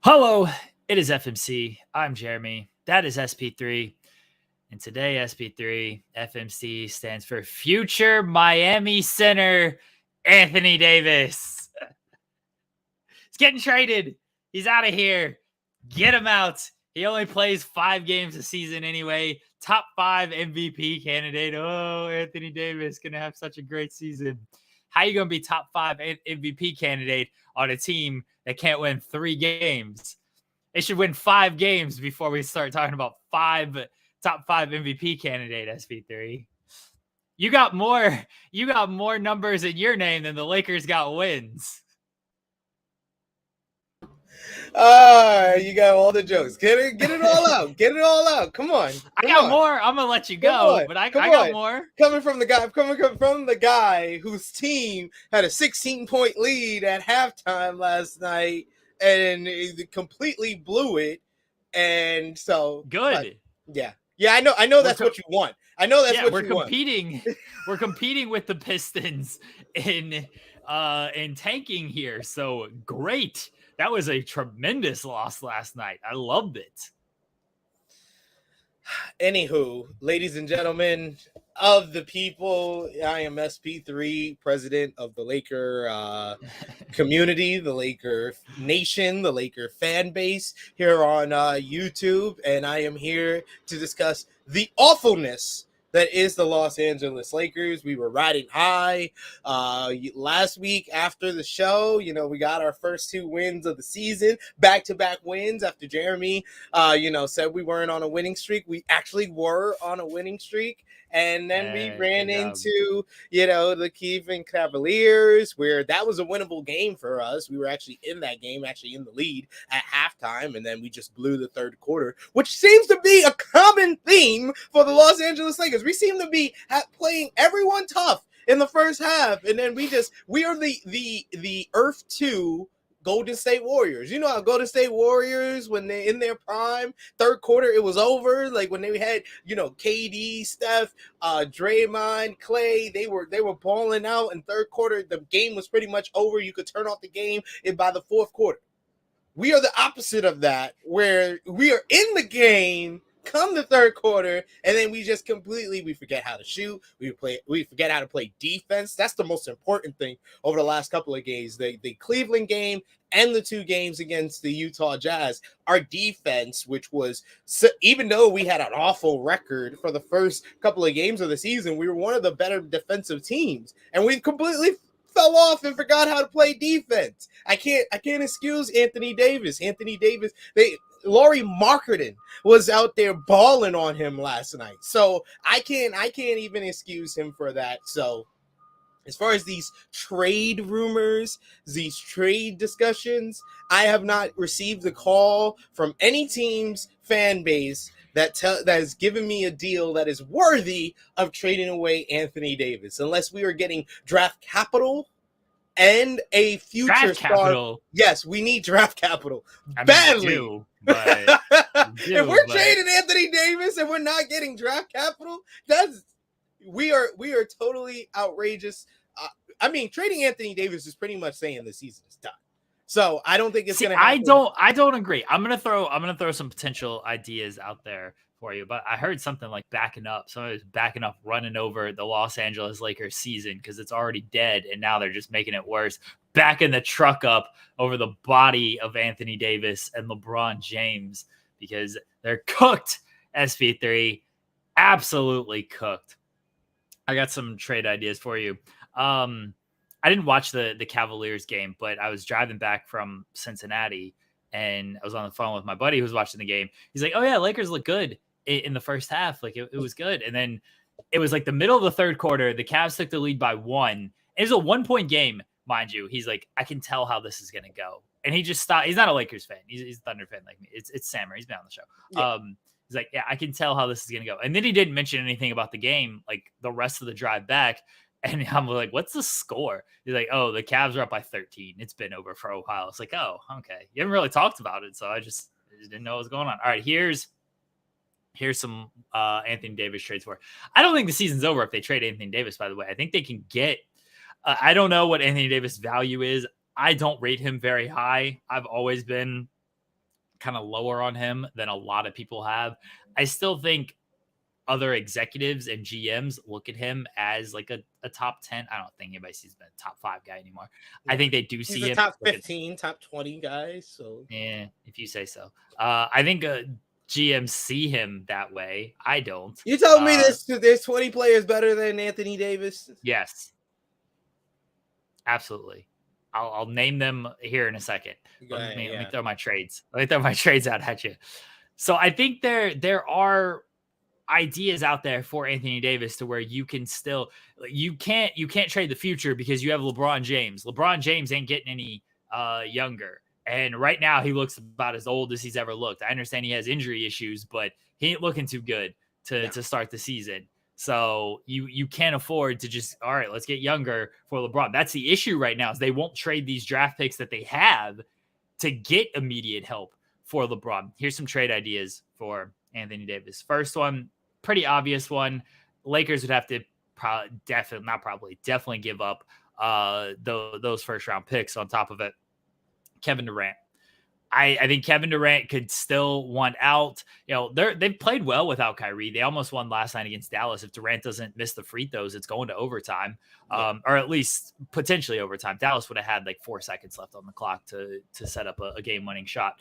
Hello, it is FMC. I'm Jeremy. That is SP3. And today, SP3, FMC stands for Future Miami Center Anthony Davis. He's getting traded. He's out of here. Get him out. He only plays 5 games a season anyway. Top 5 MVP candidate. Oh, Anthony Davis going to have such a great season. How are you going to be top 5 MVP candidate on a team that can't win 3 games? They should win 5 games before we start talking about top 5 MVP candidate, SP3. You got more numbers in your name than the Lakers got wins. You got all the jokes. Get it all out. Get it all out. Come on. I got more. I'm gonna let you go, but I got more. Coming from the guy whose team had a 16-point lead at halftime last night and completely blew it. And so good. Yeah. I know that's what you want. I know that's what you want. We're competing with the Pistons in tanking here. So great. That was a tremendous loss last night. I loved it. Anywho, ladies and gentlemen of the people, I am SP3, president of the Laker community, the Laker nation, the Laker fan base here on YouTube, and I am here to discuss the awfulness that is the Los Angeles Lakers. We were riding high last week after the show. We got our first 2 wins of the season, back-to-back wins after Jeremy, said we weren't on a winning streak. We actually were on a winning streak. And then we ran into, the Cleveland Cavaliers, where that was a winnable game for us. We were actually in that game, actually in the lead at halftime, and then we just blew the third quarter, which seems to be a common theme for the Los Angeles Lakers. We seem to be playing everyone tough in the first half, and then we are the Earth 2 Golden State Warriors. You know how Golden State Warriors, when they're in their prime, third quarter, it was over. Like when they had, KD, Steph, Draymond, Clay, they were balling out in third quarter. The game was pretty much over. You could turn off the game by the fourth quarter. We are the opposite of that, where we are in the game come the third quarter, and then we just we forget how to shoot. We forget how to play defense. That's the most important thing over the last couple of games. The Cleveland game and the 2 games against the Utah Jazz, our defense, which was, even though we had an awful record for the first couple of games of the season, we were one of the better defensive teams, and we completely fell off and forgot how to play defense. I can't excuse Anthony Davis. Laurie Marketing was out there balling on him last night. So I can't even excuse him for that. So as far as these trade rumors, these trade discussions, I have not received a call from any team's fan base that has given me a deal that is worthy of trading away Anthony Davis, unless we are getting draft capital and a future draft star. Capital. Yes, we need draft capital badly. If we're trading Anthony Davis and we're not getting draft capital, we are totally outrageous. Trading Anthony Davis is pretty much saying the season is done. So I don't think it's going to happen. I don't agree. I'm gonna throw some potential ideas out there for you, but I heard something like somebody's backing up, running over the Los Angeles Lakers season because it's already dead, and now they're just making it worse. Backing the truck up over the body of Anthony Davis and LeBron James because they're cooked. SP3, absolutely cooked. I got some trade ideas for you. I didn't watch the Cavaliers game, but I was driving back from Cincinnati and I was on the phone with my buddy who was watching the game. He's like, "Oh yeah, Lakers look good in the first half. Like it was good." And then it was like the middle of the third quarter. The Cavs took the lead by 1. It was a 1-point game, mind you. He's like, "I can tell how this is going to go." And he just stopped. He's not a Lakers fan. He's a Thunder fan like me. It's Sammer. He's been on the show. Yeah. He's like, "Yeah, I can tell how this is going to go." And then he didn't mention anything about the game, like the rest of the drive back. And I'm like, "What's the score?" He's like, "Oh, the Cavs are up by 13. It's been over for a while." It's like, "Oh, okay. You haven't really talked about it." So I just didn't know what was going on. All right, here's some Anthony Davis trades for. I don't think the season's over if they trade Anthony Davis, by the way. I think they can get I don't know what Anthony Davis' value is. I don't rate him very high. I've always been kind of lower on him than a lot of people have. I still think other executives and GMs look at him as like a top 10. I don't think anybody sees him as a top 5 guy anymore. I think they do see He's a him top like 15, top 20 guy. So yeah, if you say so. I think GMs see him that way. I don't. you told me there's 20 players better than Anthony Davis. Yes, absolutely. I'll name them here in a second. Let me throw my trades. Let me throw my trades out at you. So I think there are ideas out there for Anthony Davis to where you can still you can't trade the future because you have LeBron James. LeBron James ain't getting any younger. And right now he looks about as old as he's ever looked. I understand he has injury issues, but he ain't looking too good to start the season. So you can't afford to just, all right, let's get younger for LeBron. That's the issue right now is they won't trade these draft picks that they have to get immediate help for LeBron. Here's some trade ideas for Anthony Davis. First one, pretty obvious one. Lakers would have to definitely give up those first round picks. On top of it, Kevin Durant. I think Kevin Durant could still want out. You know, they've played well without Kyrie. They almost won last night against Dallas. If Durant doesn't miss the free throws, it's going to overtime, or at least potentially overtime. Dallas would have had like 4 seconds left on the clock to set up a game-winning shot.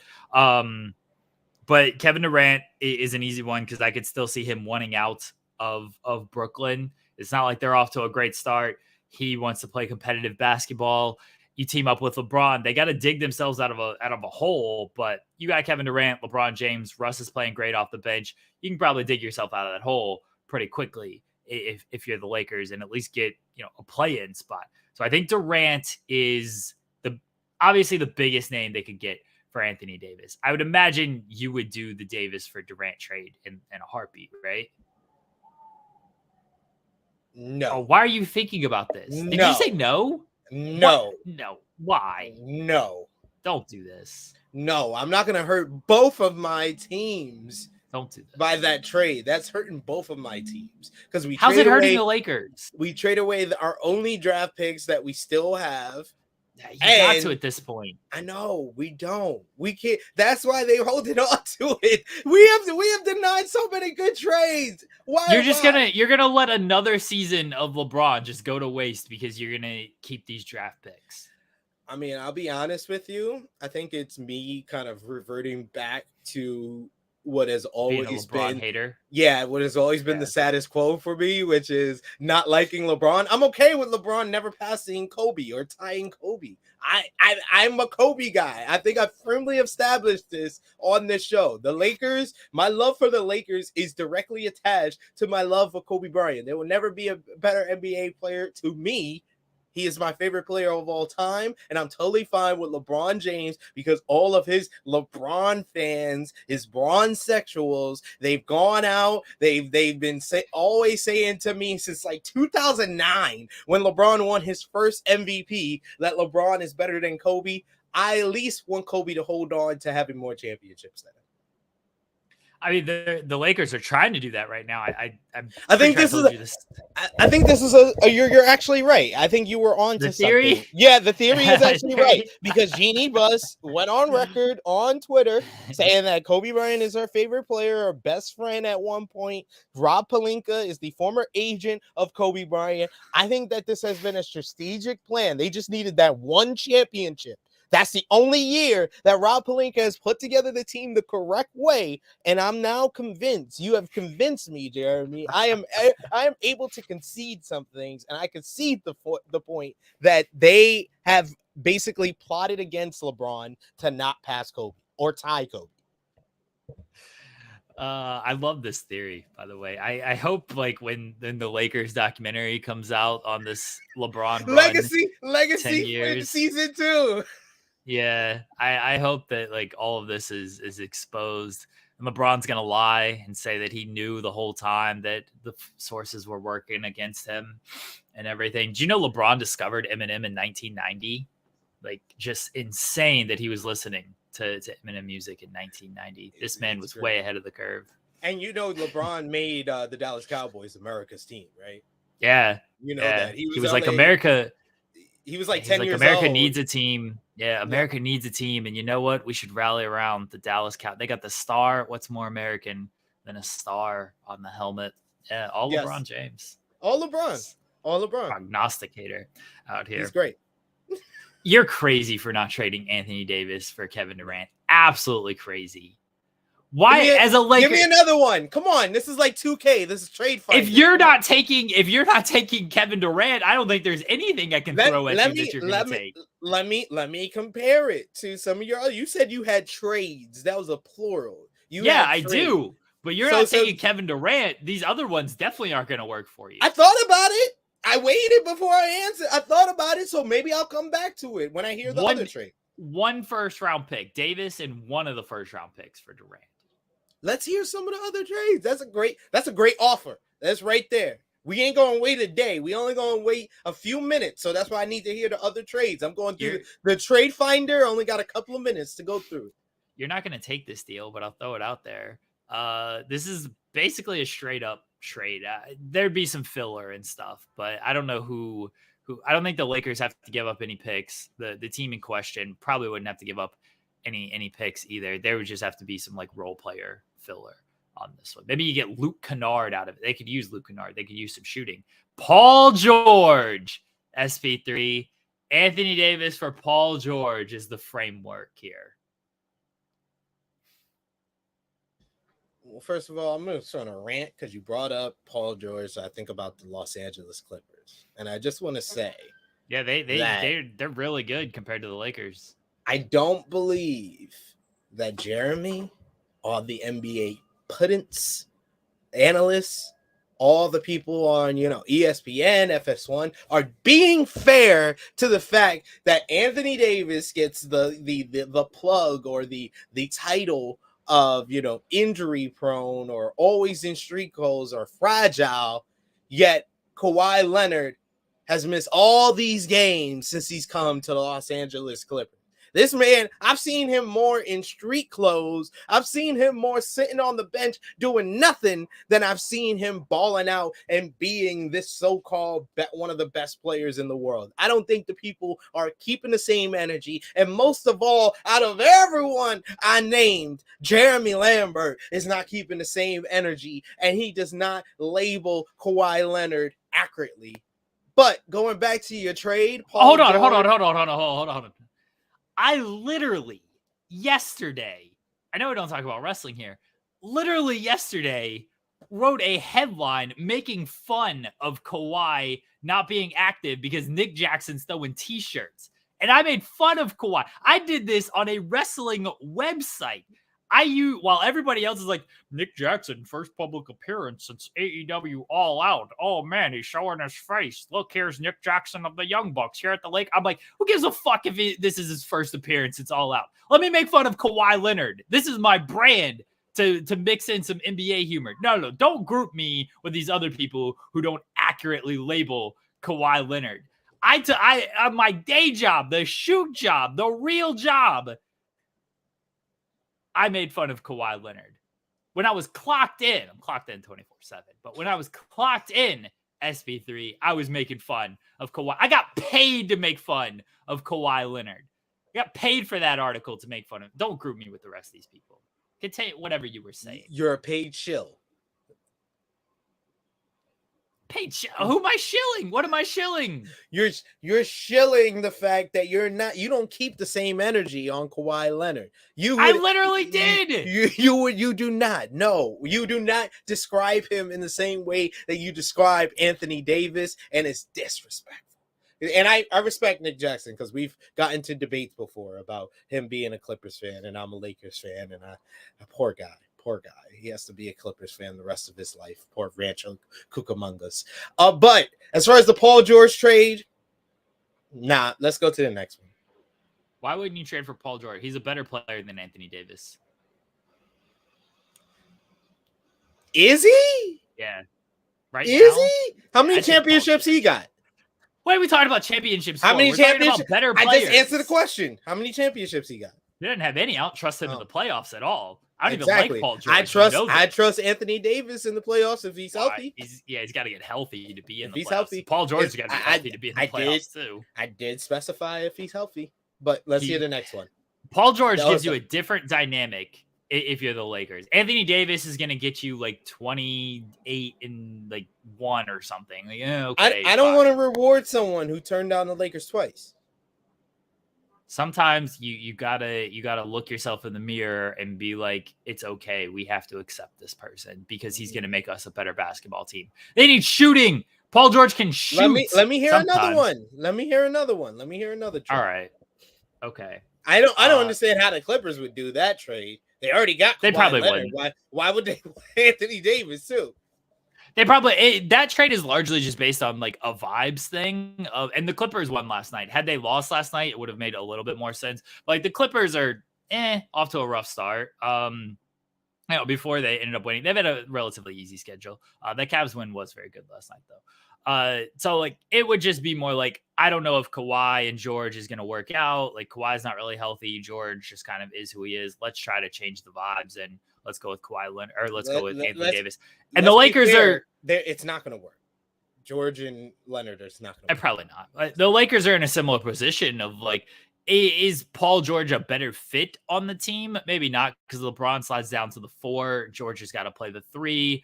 But Kevin Durant is an easy one because I could still see him wanting out of Brooklyn. It's not like they're off to a great start. He wants to play competitive basketball. You team up with LeBron, they got to dig themselves out of a hole. But you got Kevin Durant, LeBron James, Russ is playing great off the bench. You can probably dig yourself out of that hole pretty quickly if you're the Lakers and at least get a play-in spot. So I think Durant is obviously the biggest name they could get for Anthony Davis. I would imagine you would do the Davis for Durant trade in a heartbeat, right? No. Oh, why are you thinking about this? No. Did you say no? No. What? No. Why? No. Don't do this. No, I'm not going to hurt both of my teams. Don't do this. By that trade. That's hurting both of my teams. Because how's it hurting the Lakers? We trade away our only draft picks that we still have. You got to at this point. I know we don't. We can't. That's why they holding on to it. We have denied so many good trades. Why? You're gonna let another season of LeBron just go to waste because you're gonna keep these draft picks. I mean, I'll be honest with you. I think it's me kind of reverting back to what has always been hater. Yeah, what has always been the status quo for me, which is not liking LeBron. I'm okay with LeBron never passing Kobe or tying Kobe. I'm a Kobe guy. I think I firmly established this on this show. The Lakers, my love for the Lakers is directly attached to my love for Kobe Bryant. There will never be a better NBA player to me. He is my favorite player of all time, and I'm totally fine with LeBron James because all of his LeBron fans, his Bron sexuals, they've gone out. They've been always saying to me since like 2009 when LeBron won his first MVP that LeBron is better than Kobe. I at least want Kobe to hold on to having more championships than him. I mean, the Lakers are trying to do that right now. I think this is you're actually right. I think you were on to theory. Something. Yeah, the theory is actually right because Jeannie Buss went on record on Twitter saying that Kobe Bryant is her favorite player, her best friend at one point. Rob Pelinka is the former agent of Kobe Bryant. I think that this has been a strategic plan. They just needed that one championship. That's the only year that Rob Pelinka has put together the team the correct way, and I'm now convinced. You have convinced me, Jeremy. I am able to concede some things, and I concede the point that they have basically plotted against LeBron to not pass Kobe or tie Kobe. I love this theory, by the way. I hope like when the Lakers documentary comes out on this LeBron legacy 10 years. Season 2. Yeah, I hope that like all of this is exposed and LeBron's going to lie and say that he knew the whole time that the sources were working against him and everything. Do you know LeBron discovered Eminem in 1990? Like just insane that he was listening to Eminem music in 1990. This man was way ahead of the curve. And LeBron made the Dallas Cowboys America's team, right? Yeah. That. He was like America. He was like He's 10 like, years America old. needs a team. Yeah, America needs a team. And you know what? We should rally around the Dallas Cow. They got the star. What's more American than a star on the helmet? Yeah, all LeBron Yes. James. All LeBron. All LeBron. Prognosticator out here. He's great. You're crazy for not trading Anthony Davis for Kevin Durant. Absolutely crazy. Why, as a Laker, give me another one. Come on, this is like 2K. This is trade fight. If you're not taking Kevin Durant, I don't think there's anything I can throw at you that you're going to take. Let me compare it to some of your. You said you had trades. That was a plural. I do. But you're not taking Kevin Durant. These other ones definitely aren't going to work for you. I thought about it. I waited before I answered. I thought about it, so maybe I'll come back to it when I hear the other trade. 1 first-round pick, Davis, and 1 of the first-round picks for Durant. Let's hear some of the other trades. That's a great offer. That's right there. We ain't going to wait a day. We only going to wait a few minutes. So that's why I need to hear the other trades. I'm going through the trade finder. Only got a couple of minutes to go through. You're not going to take this deal, but I'll throw it out there. This is basically a straight up trade. There'd be some filler and stuff, but I don't know who I don't think the Lakers have to give up any picks. The team in question probably wouldn't have to give up any picks either. There would just have to be some like role player filler on this one. Maybe you get Luke Kennard out of it. They could use Luke Kennard. They could use some shooting. Paul George, SP3. Anthony Davis for Paul George is the framework here. Well, first of all, I'm going to sort of rant because you brought up Paul George. So I think about the Los Angeles Clippers. And I just want to say. Yeah, they're really good compared to the Lakers. I don't believe that Jeremy, all the NBA pundits, analysts, all the people on, ESPN, FS1 are being fair to the fact that Anthony Davis gets the plug or the title of, injury prone or always in street clothes or fragile, yet Kawhi Leonard has missed all these games since he's come to the Los Angeles Clippers. This man, I've seen him more in street clothes. I've seen him more sitting on the bench doing nothing than I've seen him balling out and being this so-called one of the best players in the world. I don't think the people are keeping the same energy. And most of all, out of everyone I named, Jeremy Lambert is not keeping the same energy, and he does not label Kawhi Leonard accurately. But going back to your trade, Paul Hold on. I literally yesterday, I know we don't talk about wrestling here, literally yesterday wrote a headline making fun of Kawhi not being active because Nick Jackson's throwing t-shirts. And I made fun of Kawhi. I did this on a wrestling website. While everybody else is like, Nick Jackson, first public appearance since AEW All Out. Oh, man, he's showing his face. Look, here's Nick Jackson of the Young Bucks here at the Lake. I'm like, who gives a fuck if this is his first appearance? It's All Out. Let me make fun of Kawhi Leonard. This is my brand to mix in some NBA humor. No, don't group me with these other people who don't accurately label Kawhi Leonard. On my day job, the shoot job, the real job, I made fun of Kawhi Leonard. When I was clocked in, I'm clocked in 24/7, but when I was clocked in SB3, I was making fun of Kawhi. I got paid to make fun of Kawhi Leonard. I got paid for that article to make fun of him. Don't group me with the rest of these people. Continue whatever you were saying. You're a paid shill. Who am I shilling? What am I shilling? You're shilling the fact that you don't keep the same energy on Kawhi Leonard. I literally did. You do not. No, you do not describe him in the same way that you describe Anthony Davis, and it's disrespectful. And I respect Nick Jackson because we've gotten into debates before about him being a Clippers fan, and I'm a Lakers fan, and a poor guy. He has to be a Clippers fan the rest of his life. Poor Rancho Cucamongas. But as far as the Paul George trade, let's go to the next one. Why wouldn't you trade for Paul George? He's a better player than Anthony Davis. Is he? Yeah. Right Is now? He? How many championships he got? Why are we talking about championships? How many championships? Better players. I just answered the question. How many championships he got? He didn't have any. I don't trust him in the playoffs at all. I don't even like Paul George. I trust Anthony Davis in the playoffs if he's healthy. He's got to get healthy to be in the playoffs. Healthy. Paul George has got to be healthy to be in the playoffs too. I did specify if he's healthy, but let's hear the next one. Paul George gives you a different dynamic if you're the Lakers. Anthony Davis is going to get you like 28 and like 1 or something. Like, okay, I don't want to reward someone who turned down the Lakers twice. Sometimes you gotta look yourself in the mirror and be like, it's okay. We have to accept this person because he's going to make us a better basketball team. They need shooting. Paul George can shoot. Let me hear another one. Let me hear another trade. All right. Okay. I don't understand how the Clippers would do that trade. They already got. They probably wouldn't. Why would they want Anthony Davis too? They probably that trade is largely just based on like a vibes thing. And the Clippers won last night. Had they lost last night, it would have made a little bit more sense. But like the Clippers are off to a rough start. Before they ended up winning, they've had a relatively easy schedule. The Cavs win was very good last night though. So like it would just be more like, I don't know if Kawhi and George is going to work out. Like Kawhi's not really healthy. George just kind of is who he is. Let's try to change the vibes and let's go with Kawhi Leonard, or let's go with Anthony Davis. And the Lakers it's not going to work. George and Leonard is not going to work. Probably not. The Lakers are in a similar position of like, is Paul George a better fit on the team? Maybe not, because LeBron slides down to the 4. George has got to play the 3.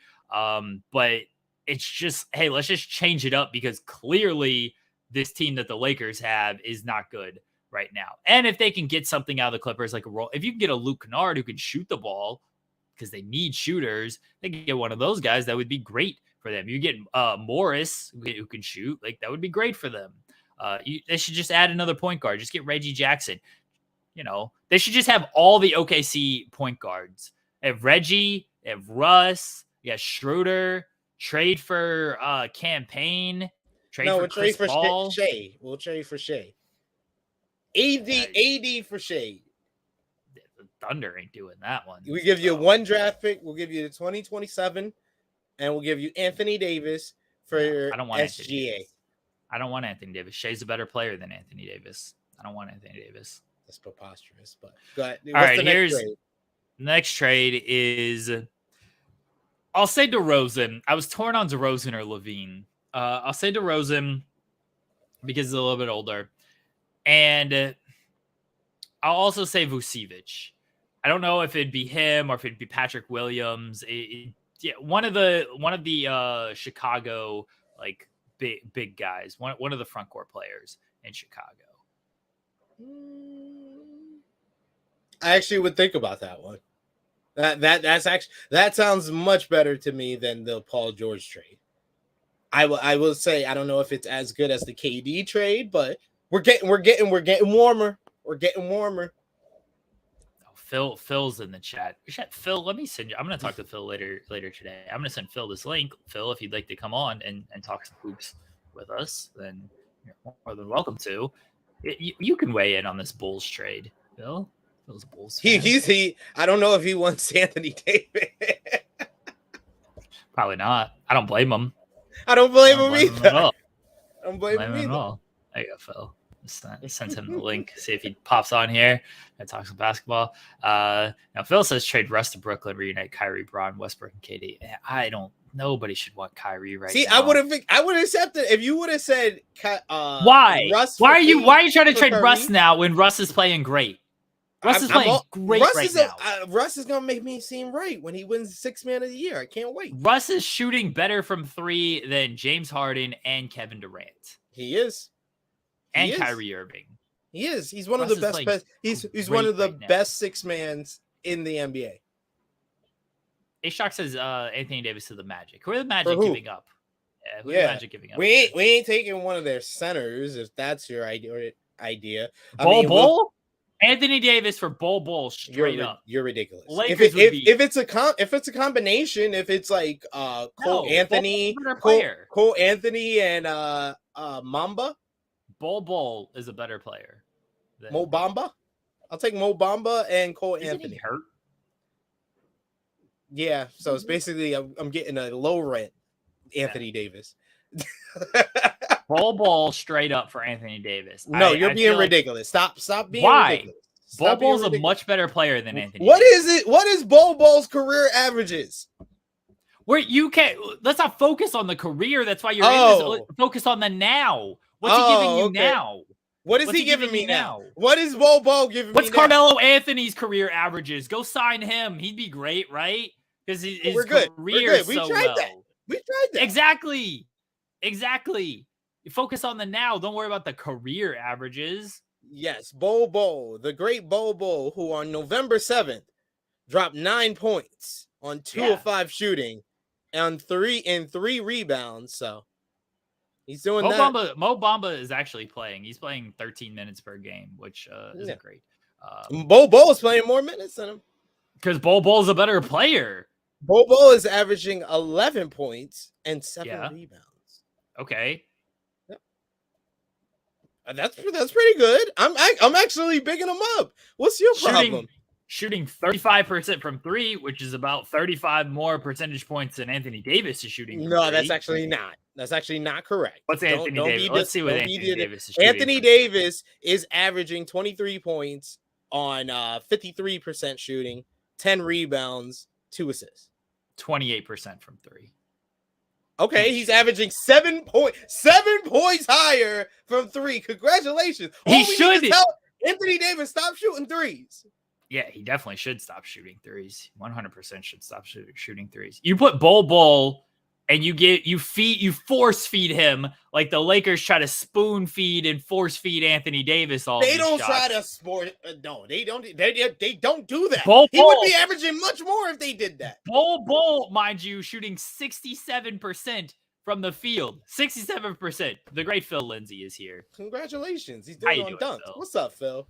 But it's just, hey, let's just change it up because clearly this team that the Lakers have is not good right now. And if they can get something out of the Clippers, like if you can get a Luke Kennard who can shoot the ball, because they need shooters, they can get one of those guys. That would be great for them. You get Morris who can shoot, like that would be great for them. They should just add another point guard. Just get Reggie Jackson. They should just have all the OKC point guards. They have Reggie, they have Russ, you got Schroeder. Trade for Campaign. We'll trade for Paul. Shea. We'll trade for Shea. AD for Shea. The Thunder ain't doing that one. We give you one draft pick. We'll give you the 2027, and we'll give you Anthony Davis for I don't want SGA. I don't want Anthony Davis. Shea's a better player than Anthony Davis. I don't want Anthony Davis. That's preposterous. But go ahead. All right, next trade is. I'll say DeRozan. I was torn on DeRozan or Levine. I'll say DeRozan because he's a little bit older. And I'll also say Vucevic. I don't know if it'd be him or if it'd be Patrick Williams. One of the Chicago like big guys. One of the front court players in Chicago. I actually would think about that one. That sounds much better to me than the Paul George trade. I will say I don't know if it's as good as the KD trade, but we're getting warmer. We're getting warmer. Phil's in the chat. Phil, let me send you. I'm going to talk to Phil later today. I'm going to send Phil this link. Phil, if you'd like to come on and talk some hoops with us, then you're more than welcome to. You can weigh in on this Bulls trade, Phil. Phil's a Bulls fan. I don't know if he wants Anthony Davis. Probably not. I don't blame him. I don't blame him either. I don't blame him at all. There you go, Phil. Send him the link. See if he pops on here and talks some basketball. Now Phil says trade Russ to Brooklyn, reunite Kyrie, Braun, Westbrook, and KD. Nobody should want Kyrie right now. See, I would have accepted if you would have said why? Russ why are you trying to trade Kyrie? Russ now when Russ is playing great? Russ is playing great right now. Russ is gonna make me seem right when he wins 6th Man of the Year. I can't wait. Russ is shooting better from 3 than James Harden and Kevin Durant. He is. And Kyrie Irving. He is. He's one of the best. He's one of the best 6-mans in the NBA. A-Shock says Anthony Davis to the Magic. Who are the Magic giving up? Who are the Magic giving up? We ain't taking one of their centers if that's your idea. Bol? Anthony Davis for Bol straight up. You're ridiculous. If it's a combination, if it's like Cole Anthony and Mamba. Bol is a better player. Mo Bamba? I'll take Mo Bamba and Cole Anthony. He hurt? Yeah, so it's basically I'm getting a low rent Anthony Davis. Bol straight up for Anthony Davis. No, you're being ridiculous. Stop being ridiculous. Bol Stop being Bol's a ridiculous. much better player than Anthony. What Davis. is it? What is Bol Bol's career averages? Where you can't. Let's not focus on the career. That's why you're in this. Focus on the now. What's he giving you now? What is he giving me now? What is Bol Bol giving me now? What's Carmelo Anthony's career averages? Go sign him. He'd be great, right? Because his career is so well. We tried that. Exactly. You focus on the now. Don't worry about the career averages. Yes, Bol Bol, the great Bol Bol, who on November 7th dropped 9 points on 2 of 5 shooting and 3 rebounds. So he's doing that. Mo Bamba is actually playing. He's playing 13 minutes per game, which isn't great. Bol Bol is playing more minutes than him. Because Bol Bol is a better player. Bol Bol is averaging 11 points and 7 rebounds. Okay. That's pretty good. I'm actually bigging him up. What's your problem? Shooting 35% from 3, which is about 35 more percentage points than Anthony Davis is shooting. No, 3. That's actually not. That's actually not correct. What's Anthony Davis? Let's see what Anthony Davis is shooting. Anthony Davis is averaging 23 points on 53% shooting, 10 rebounds, 2 assists. 28% from 3. Okay, he's averaging 7 points higher from 3. Congratulations. He should tell Anthony Davis stop shooting threes. Yeah, he definitely should stop shooting threes. 100% should stop shooting threes. You put Bol Bol and you force feed him like the Lakers try to spoon feed and force feed Anthony Davis all. They don't try to sport. No, they don't. They don't do that. He would be averaging much more if they did that. Bol, mind you, shooting 67% from the field. 67%. The great Phil Lindsay is here. Congratulations. He's doing on dunks. What's up, Phil?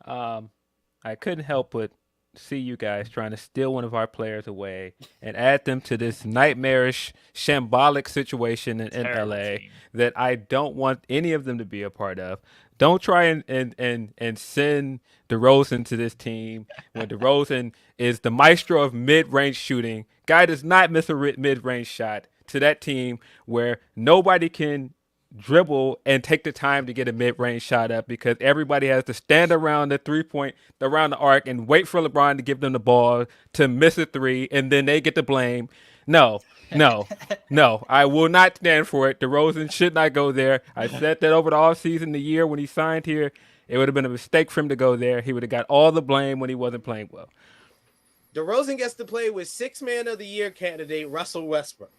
I couldn't help but see you guys trying to steal one of our players away and add them to this nightmarish, shambolic situation in LA that I don't want any of them to be a part of. Don't try and send DeRozan to this team when DeRozan is the maestro of mid-range shooting. Guy does not miss a mid-range shot to that team where nobody can dribble and take the time to get a mid-range shot up because everybody has to stand around the 3-point, around the arc and wait for LeBron to give them the ball to miss a 3 and then they get the blame. No, I will not stand for it. DeRozan should not go there. I said that over the offseason, the year when he signed here, it would have been a mistake for him to go there. He would have got all the blame when he wasn't playing well. DeRozan gets to play with 6th Man of the Year candidate Russell Westbrook.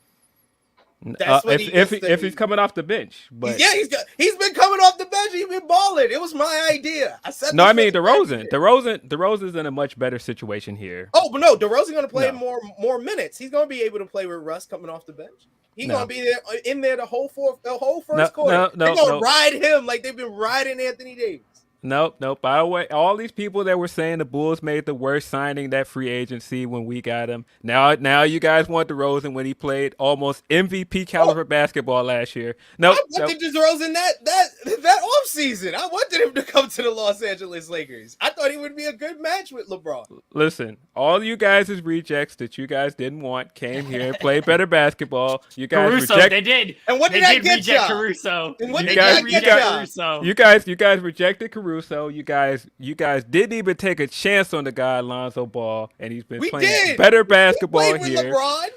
That's what if he's coming off the bench, but he's been coming off the bench. He's been balling. It was my idea. I said no. I mean DeRozan's in a much better situation here. Oh, but no, DeRozan's going to play more minutes. He's going to be able to play with Russ coming off the bench. He's going to be in there the whole first quarter. They're going to ride him like they've been riding Anthony Davis. Nope. By the way, all these people that were saying the Bulls made the worst signing that free agency when we got him. Now you guys want DeRozan when he played almost MVP caliber basketball last year. I wanted DeRozan that offseason. I wanted him to come to the Los Angeles Lakers. I thought he would be a good match with LeBron. Listen, all you guys as rejects that you guys didn't want came here and played better basketball. You guys they did. And what did I get you? Caruso. And what did I get Caruso? You guys rejected Caruso. You guys didn't even take a chance on the guy Alonzo Ball, and he's been playing better basketball here. LeBron.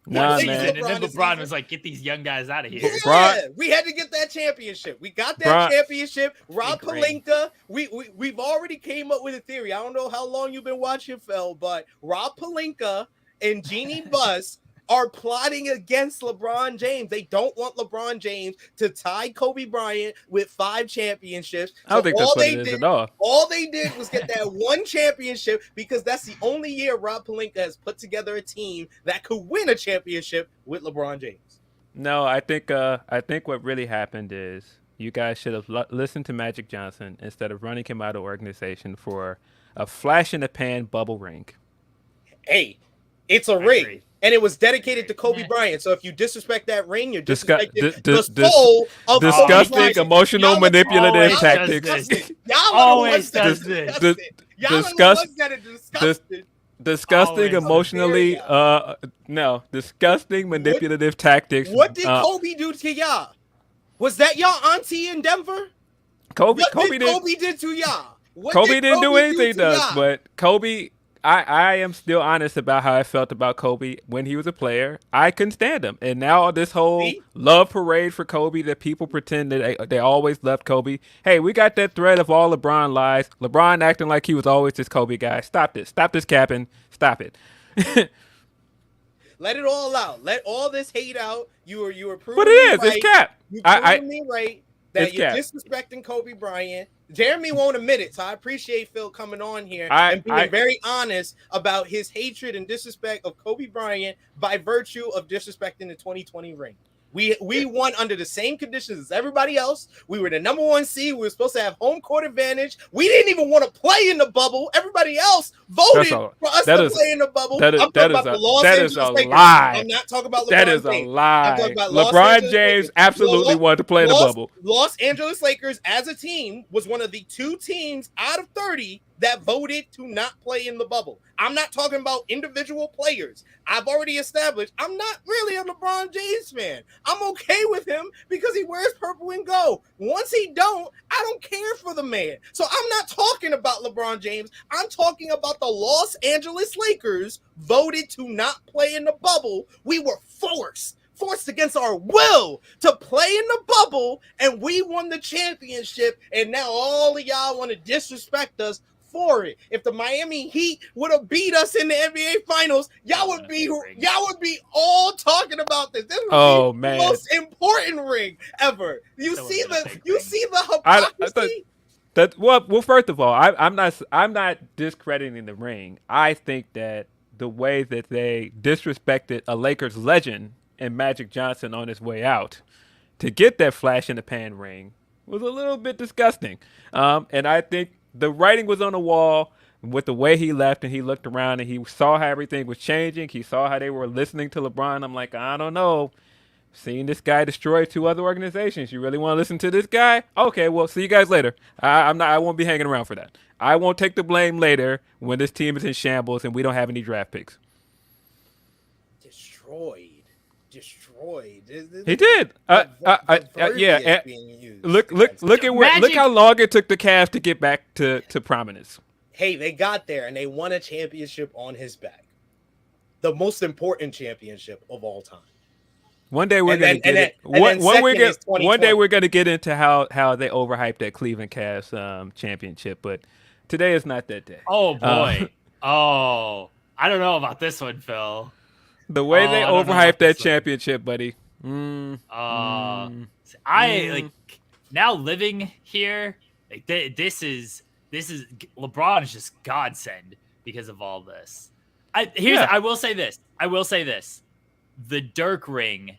Nah, man. And then LeBron was like, "Get these young guys out of here." Yeah, we had to get that championship. We got that championship. Rob Pelinka. We've already came up with a theory. I don't know how long you've been watching, Phil, but Rob Pelinka and Jeannie Buss are plotting against LeBron James. They don't want LeBron James to tie Kobe Bryant with 5 championships. I don't think that's what it is at all. All they did was get that one championship because that's the only year Rob Pelinka has put together a team that could win a championship with LeBron James. No, I think what really happened is you guys should have listened to Magic Johnson instead of running him out of organization for a flash in the pan bubble ring. Hey, it's a ring. And it was dedicated to Kobe Bryant. So if you disrespect that ring, you're disrespecting the soul of disgusting, emotional, manipulative tactics. Y'all always does this. Disgusting, emotionally, disgusting, manipulative tactics. What did Kobe do to y'all? Was that y'all auntie in Denver? Kobe did to y'all? What Kobe did didn't do anything to to us, y'all? but Kobe. I am still honest about how I felt about Kobe when he was a player. I couldn't stand him, and now this whole See? love parade for Kobe that people pretend that they always loved Kobe. Hey, we got that thread of all LeBron lies. LeBron acting like he was always this Kobe guy. Stop this. Stop this capping. Stop it. Let it all out. Let all this hate out. You were proving But it me is. right. It's cap. You I proving me right that it's you're cap. disrespecting Kobe Bryant. Jeremy won't admit it, so I appreciate Phil coming on here I- and being I- very honest about his hatred and disrespect of Kobe Bryant by virtue of disrespecting the 2020 ring. We won under the same conditions as everybody else. We were the number 1 seed. We were supposed to have home court advantage. We didn't even want to play in the bubble. Everybody else voted for us to play in the bubble. I'm talking about the Los Angeles Lakers. lie. I'm not talking about LeBron That is James. a lie. I'm talking about Los LeBron Angeles James Lakers. absolutely wanted to play in the bubble. Los Angeles Lakers as a team was one of the 2 teams out of 30 that voted to not play in the bubble. I'm not talking about individual players. I've already established I'm not really a LeBron James fan. I'm okay with him because he wears purple and gold. Once he don't, I don't care for the man. So I'm not talking about LeBron James. I'm talking about the Los Angeles Lakers voted to not play in the bubble. We were forced against our will to play in the bubble, and we won the championship, and now all of y'all want to disrespect us for it. If the Miami Heat would have beat us in the NBA Finals, y'all would be all talking about this. This would be the most important ring ever. You see the hypocrisy? Well, first of all, I'm not discrediting the ring. I think that the way that they disrespected a Lakers legend and Magic Johnson on his way out to get that flash in the pan ring was a little bit disgusting. And I think the writing was on the wall with the way he left, and he looked around and he saw how everything was changing. He saw how they were listening to LeBron. I'm like, I don't know. Seeing this guy destroy 2 other organizations. You really want to listen to this guy? Okay, well, see you guys later. I won't be hanging around for that. I won't take the blame later when this team is in shambles and we don't have any draft picks. Destroyed. He did. Yeah. Look how long it took the Cavs to get back to prominence. Hey, they got there and they won a championship on his back. The most important championship of all time. One day we're gonna get it. One day we're gonna get into how they overhyped that Cleveland Cavs championship, but today is not that day. Oh boy. I don't know about this one, Phil. The way they overhyped that championship, buddy. Like now living here, like this is LeBron is just godsend because of all this. I will say this. The Dirk ring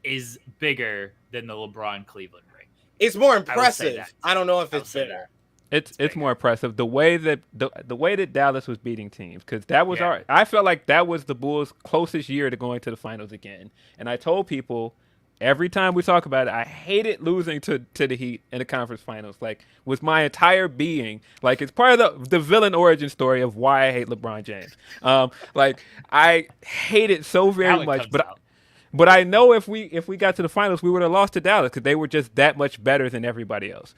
is bigger than the LeBron Cleveland ring. It's more impressive. I don't know if it's bigger. It's more impressive the way that the way that Dallas was beating teams, because that was I felt like that was the Bulls' closest year to going to the finals again. And I told people every time we talk about it, I hated losing to the Heat in the conference finals. Like, with my entire being, like, it's part of the villain origin story of why I hate LeBron James. Like, I hate it so very much, but I know if we got to the finals, we would have lost to Dallas because they were just that much better than everybody else.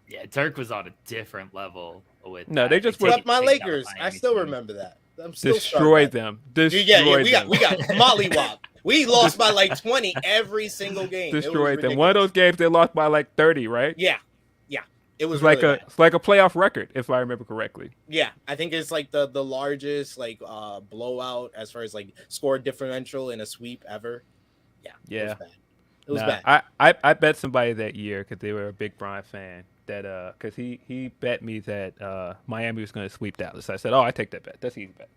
Yeah, Dirk was on a different level with they just swept my Lakers. I still remember that. I'm still destroyed them. We got mollywop. We lost by like 20 every single game. Destroyed them. One of those games they lost by like 30, right? Yeah. It was like really it's like a playoff record, if I remember correctly. Yeah, I think it's like the largest like blowout as far as like score differential in a sweep ever. Yeah. It was bad. I bet somebody that year because they were a big Bron fan that because he bet me that Miami was going to sweep Dallas. I said, I take that bet. That's an easy bet.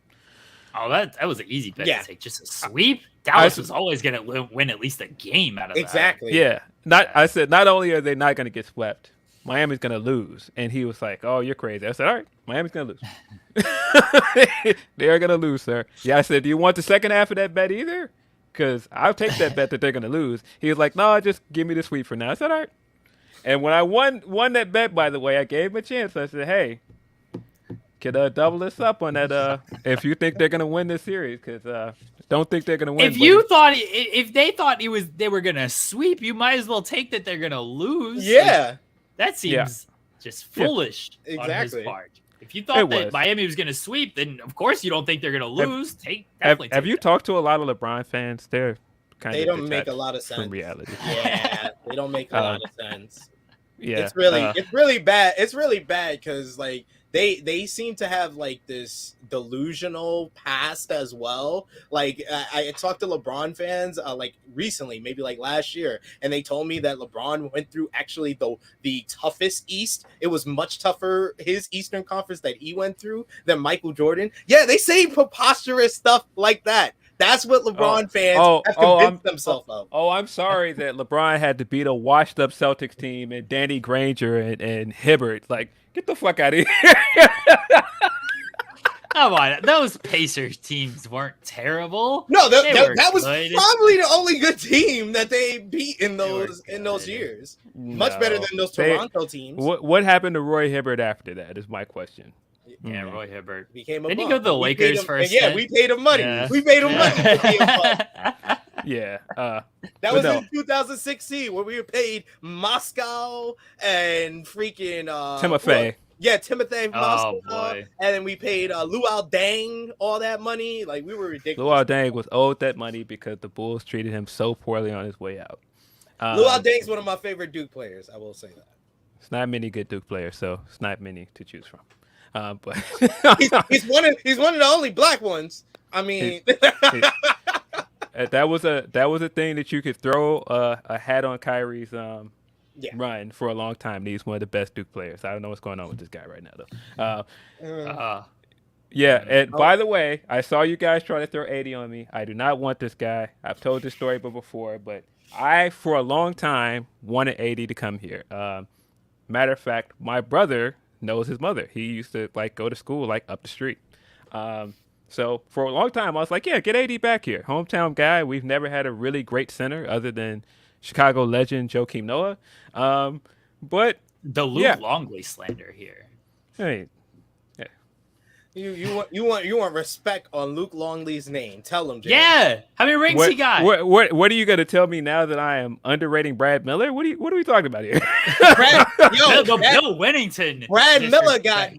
Oh, that was an easy bet to take. Just a sweep. Dallas was always going to win at least a game out of that. Exactly. Yeah. I said not only are they not going to get swept, Miami's going to lose. And he was like, "Oh, you're crazy." I said, "All right, Miami's going to lose." They are going to lose, sir. Yeah, I said, "Do you want the second half of that bet either? Because I'll take that bet that they're going to lose." He was like, "No, just give me the sweep for now." I said, "All right." And when I won that bet, by the way, I gave him a chance. I said, "Hey, could double this up on that if you think they're going to win this series, because don't think they're going to win." If they thought they were going to sweep, you might as well take that they're going to lose. Yeah. That seems Just foolish on his part. If you thought that Miami was going to sweep, then of course you don't think they're going to lose. Have you talked to a lot of LeBron fans? They don't make a lot of sense from reality. Yeah, they don't make a lot of sense. Yeah, it's really bad. It's really bad because like they seem to have like this delusional past as well. Like I talked to LeBron fans like recently, maybe like last year, and they told me that LeBron went through actually the toughest East. It was much tougher, his Eastern Conference that he went through, than Michael Jordan. Yeah, they say preposterous stuff like that. That's what LeBron fans have convinced themselves of. Oh, I'm sorry that LeBron had to beat a washed-up Celtics team and Danny Granger and Hibbert. Like, get the fuck out of here. Come on, those Pacers teams weren't terrible. No, that was probably the only good team that they beat in those years. Much better than those Toronto teams. What happened to Roy Hibbert after that is my question. Yeah, Roy Hibbert became a Didn't he go to the Lakers first? Yeah, we paid him money. Yeah. We paid him money. Yeah. That was in 2016 where we were paid Moscow and freaking Timothy. Timothy Moscow. Boy. And then we paid Luol Deng all that money. Like, we were ridiculous. Luol Deng was owed that money because the Bulls treated him so poorly on his way out. Luol Deng's one of my favorite Duke players. I will say that. It's not many good Duke players, so it's not many to choose from. But he's one of the only black ones. I mean, that was a thing that you could throw a hat on Kyrie's run for a long time. He's one of the best Duke players. I don't know what's going on with this guy right now, though. Yeah, and by the way, I saw you guys try to throw 80 on me. I do not want this guy. I've told this story before, but I, for a long time, wanted 80 to come here. Matter of fact, my brother knows his mother. He used to go to school up the street. So for a long time I was like, yeah, get AD back here. Hometown guy. We've never had a really great center other than Chicago legend Joakim Noah. But the Luke Longley slander here. Hey. You want respect on Luke Longley's name. Tell him, Jay. Yeah. How many rings he got? What are you going to tell me now that I am underrating Brad Miller? What are we talking about here? Bill Winnington. Brad Miller got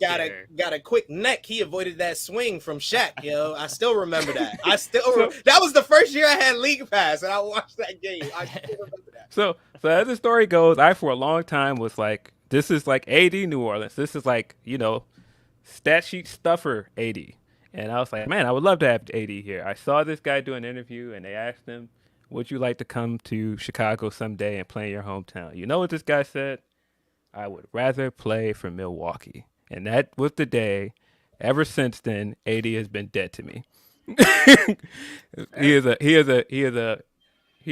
a quick neck. He avoided that swing from Shaq, yo. I still remember that. That was the first year I had League Pass and I watched that game. I still remember that. So as the story goes, I for a long time was like, this is like AD New Orleans. This is like, stat sheet stuffer 80. And I was like, man, I would love to have 80 here. I saw this guy do an interview and they asked him, would you like to come to Chicago someday and play in your hometown? You know what this guy said? I would rather play for Milwaukee. And that was the day. Ever since then, 80 has been dead to me. He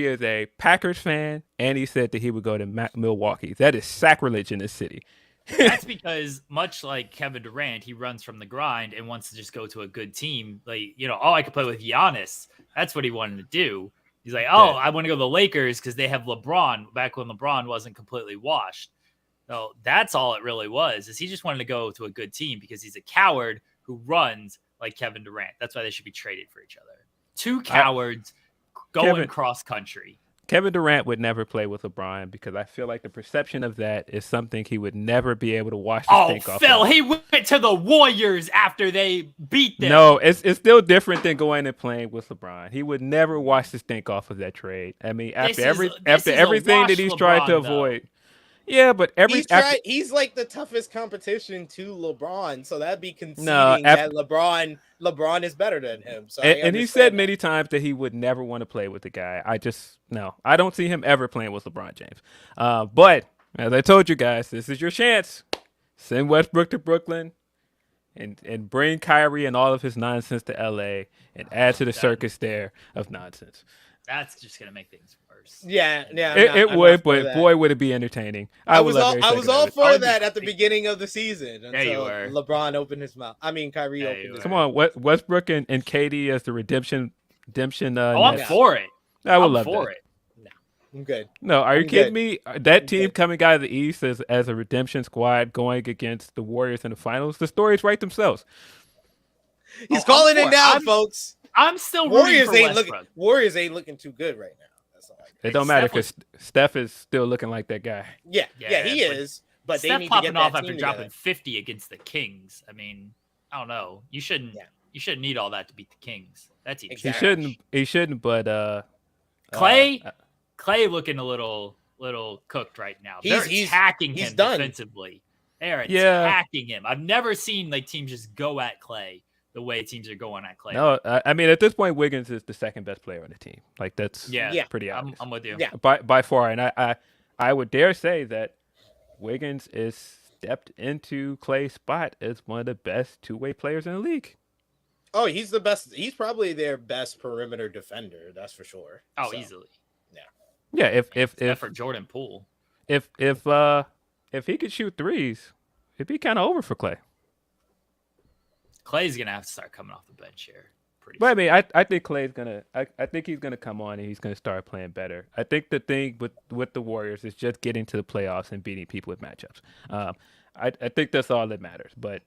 is a Packers fan, and he said that he would go to Milwaukee. That is sacrilege in this city. That's because, much like Kevin Durant, he runs from the grind and wants to just go to a good team. Like, I could play with Giannis. That's what he wanted to do. He's like, I want to go to the Lakers because they have LeBron back when LeBron wasn't completely washed. So that's all it really was, is he just wanted to go to a good team because he's a coward who runs like Kevin Durant. That's why they should be traded for each other. Two cowards going cross country. Kevin Durant would never play with LeBron because I feel like the perception of that is something he would never be able to wash the stink off. Phil, he went to the Warriors after they beat them. No, it's still different than going and playing with LeBron. He would never wash the stink off of that trade. I mean, after everything that he's tried to avoid. Though. Yeah, but he's like the toughest competition to LeBron, so that'd be conceding that LeBron is better than him. So and he said many times that he would never want to play with the guy. I don't see him ever playing with LeBron James. But as I told you guys, this is your chance. Send Westbrook to Brooklyn and bring Kyrie and all of his nonsense to LA and add to the circus there of nonsense. That's just gonna make things worse. Yeah. It would, but boy, would it be entertaining. I was all for that at the beginning of the season until you were. LeBron opened his mouth. I mean, Kyrie opened his mouth. Come on, Westbrook and KD as the redemption. I'm for it. I would love that. No, I'm good. No, are you kidding me? That team coming out of the East as a redemption squad going against the Warriors in the finals. The stories write themselves. He's calling it down, folks. I'm still Warriors ain't looking too good right now. That's all. It don't matter because Steph is still looking like that guy. Yeah, he is. but they Steph need to popping get off that after team dropping together. 50 against the Kings. I mean, I don't know. You shouldn't need all that to beat the Kings. That team. Exactly. He shouldn't. But Clay looking a little cooked right now. They're He's attacking him done. defensively. They're Yeah. attacking him. I've never seen like teams just go at Clay the way teams are going at Clay. No, I mean at this point, Wiggins is the second best player on the team. Like that's pretty obvious. I'm with you. Yeah. By far, and I would dare say that Wiggins is stepped into Clay's spot as one of the best two-way players in the league. Oh, he's the best. He's probably their best perimeter defender. That's for sure. Oh, so, easily. Yeah. If for Jordan Poole, if he could shoot threes, it'd be kind of over for Clay. Clay's gonna have to start coming off the bench here. But I mean, I think Clay's gonna. I think he's gonna come on and he's gonna start playing better. I think the thing with the Warriors is just getting to the playoffs and beating people with matchups. I think that's all that matters. But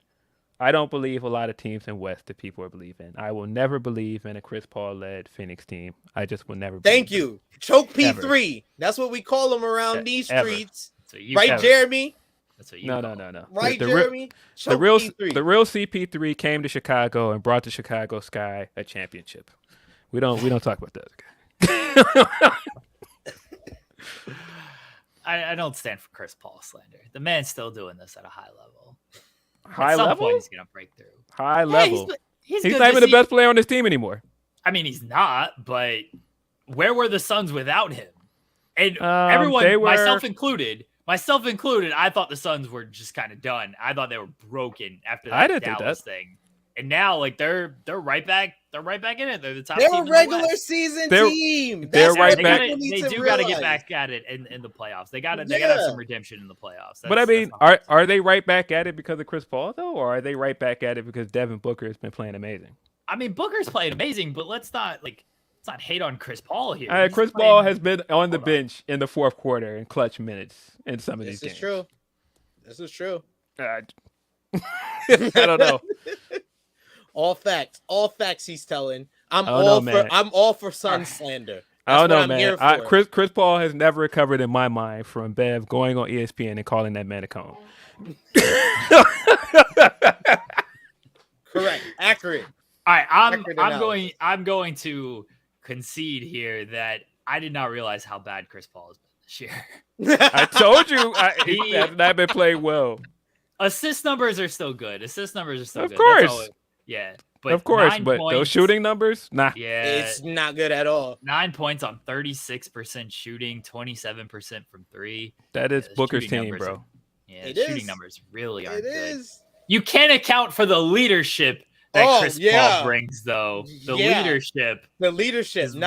I don't believe a lot of teams in West that people are believing. I will never believe in a Chris Paul led Phoenix team. I just will never. Thank you, Choke P3. That's what we call him around these streets, right, Jeremy? That's what you no. Right, Jeremy? The real CP3 came to Chicago and brought the Chicago Sky a championship. We don't talk about that. I don't stand for Chris Paul slander. The man's still doing this at a high level. High at some level? point he's gonna break through. High level. He's not even the best player on this team anymore. I mean, he's not. But where were the Suns without him? And everyone, myself included, I thought the Suns were just kind of done. I thought they were broken after that Dallas thing. And now, like they're right back. They're right back in it. They're the top team. They're a regular season team. They're right back. They do got to get back at it in the playoffs. They got to have some redemption in the playoffs. But I mean, are they right back at it because of Chris Paul though, or are they right back at it because Devin Booker has been playing amazing? I mean, Booker's playing amazing, but let's not hate on Chris Paul here. Chris Paul has been on the bench in the fourth quarter in clutch minutes in some of these games. This is true. I don't know. All facts. He's telling. I'm all for Sun slander. I don't know, man. Chris Paul has never recovered in my mind from Bev going on ESPN and calling that man a cone. Correct. Accurate. All right, I'm going to concede here that I did not realize how bad Chris Paul has been this year. I told you he has not been playing well. Assist numbers are still good. Of good. Course. But of course, but points, those shooting numbers, nah. Yeah, it's not good at all. 9 points on 36% shooting, 27% from three. That is Booker's team, bro. Shooting numbers really aren't good. It is. You can't account for the leadership that Chris Paul brings, though. The leadership, not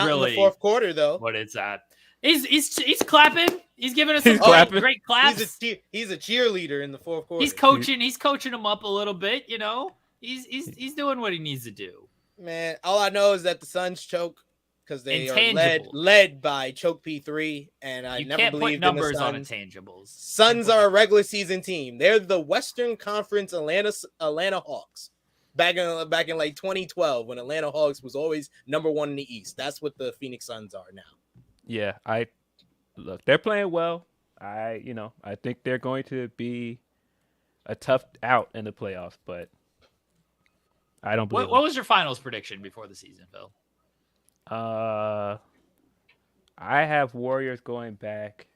really in the fourth quarter, though. What it's at. He's clapping. He's giving us some great claps. He's a cheerleader in the fourth quarter. He's coaching him up a little bit, you know. He's doing what he needs to do. Man, all I know is that the Suns choke because they are led by Choke P3, and I never believed in the Suns. You can't put numbers on intangibles. Suns are a regular season team. They're the Western Conference Atlanta Hawks. Back in like 2012 when Atlanta Hawks was always number one in the East. That's what the Phoenix Suns are now. Yeah, they're playing well. I think they're going to be a tough out in the playoffs, but I don't believe. What was your finals prediction before the season, Phil? I have Warriors going back,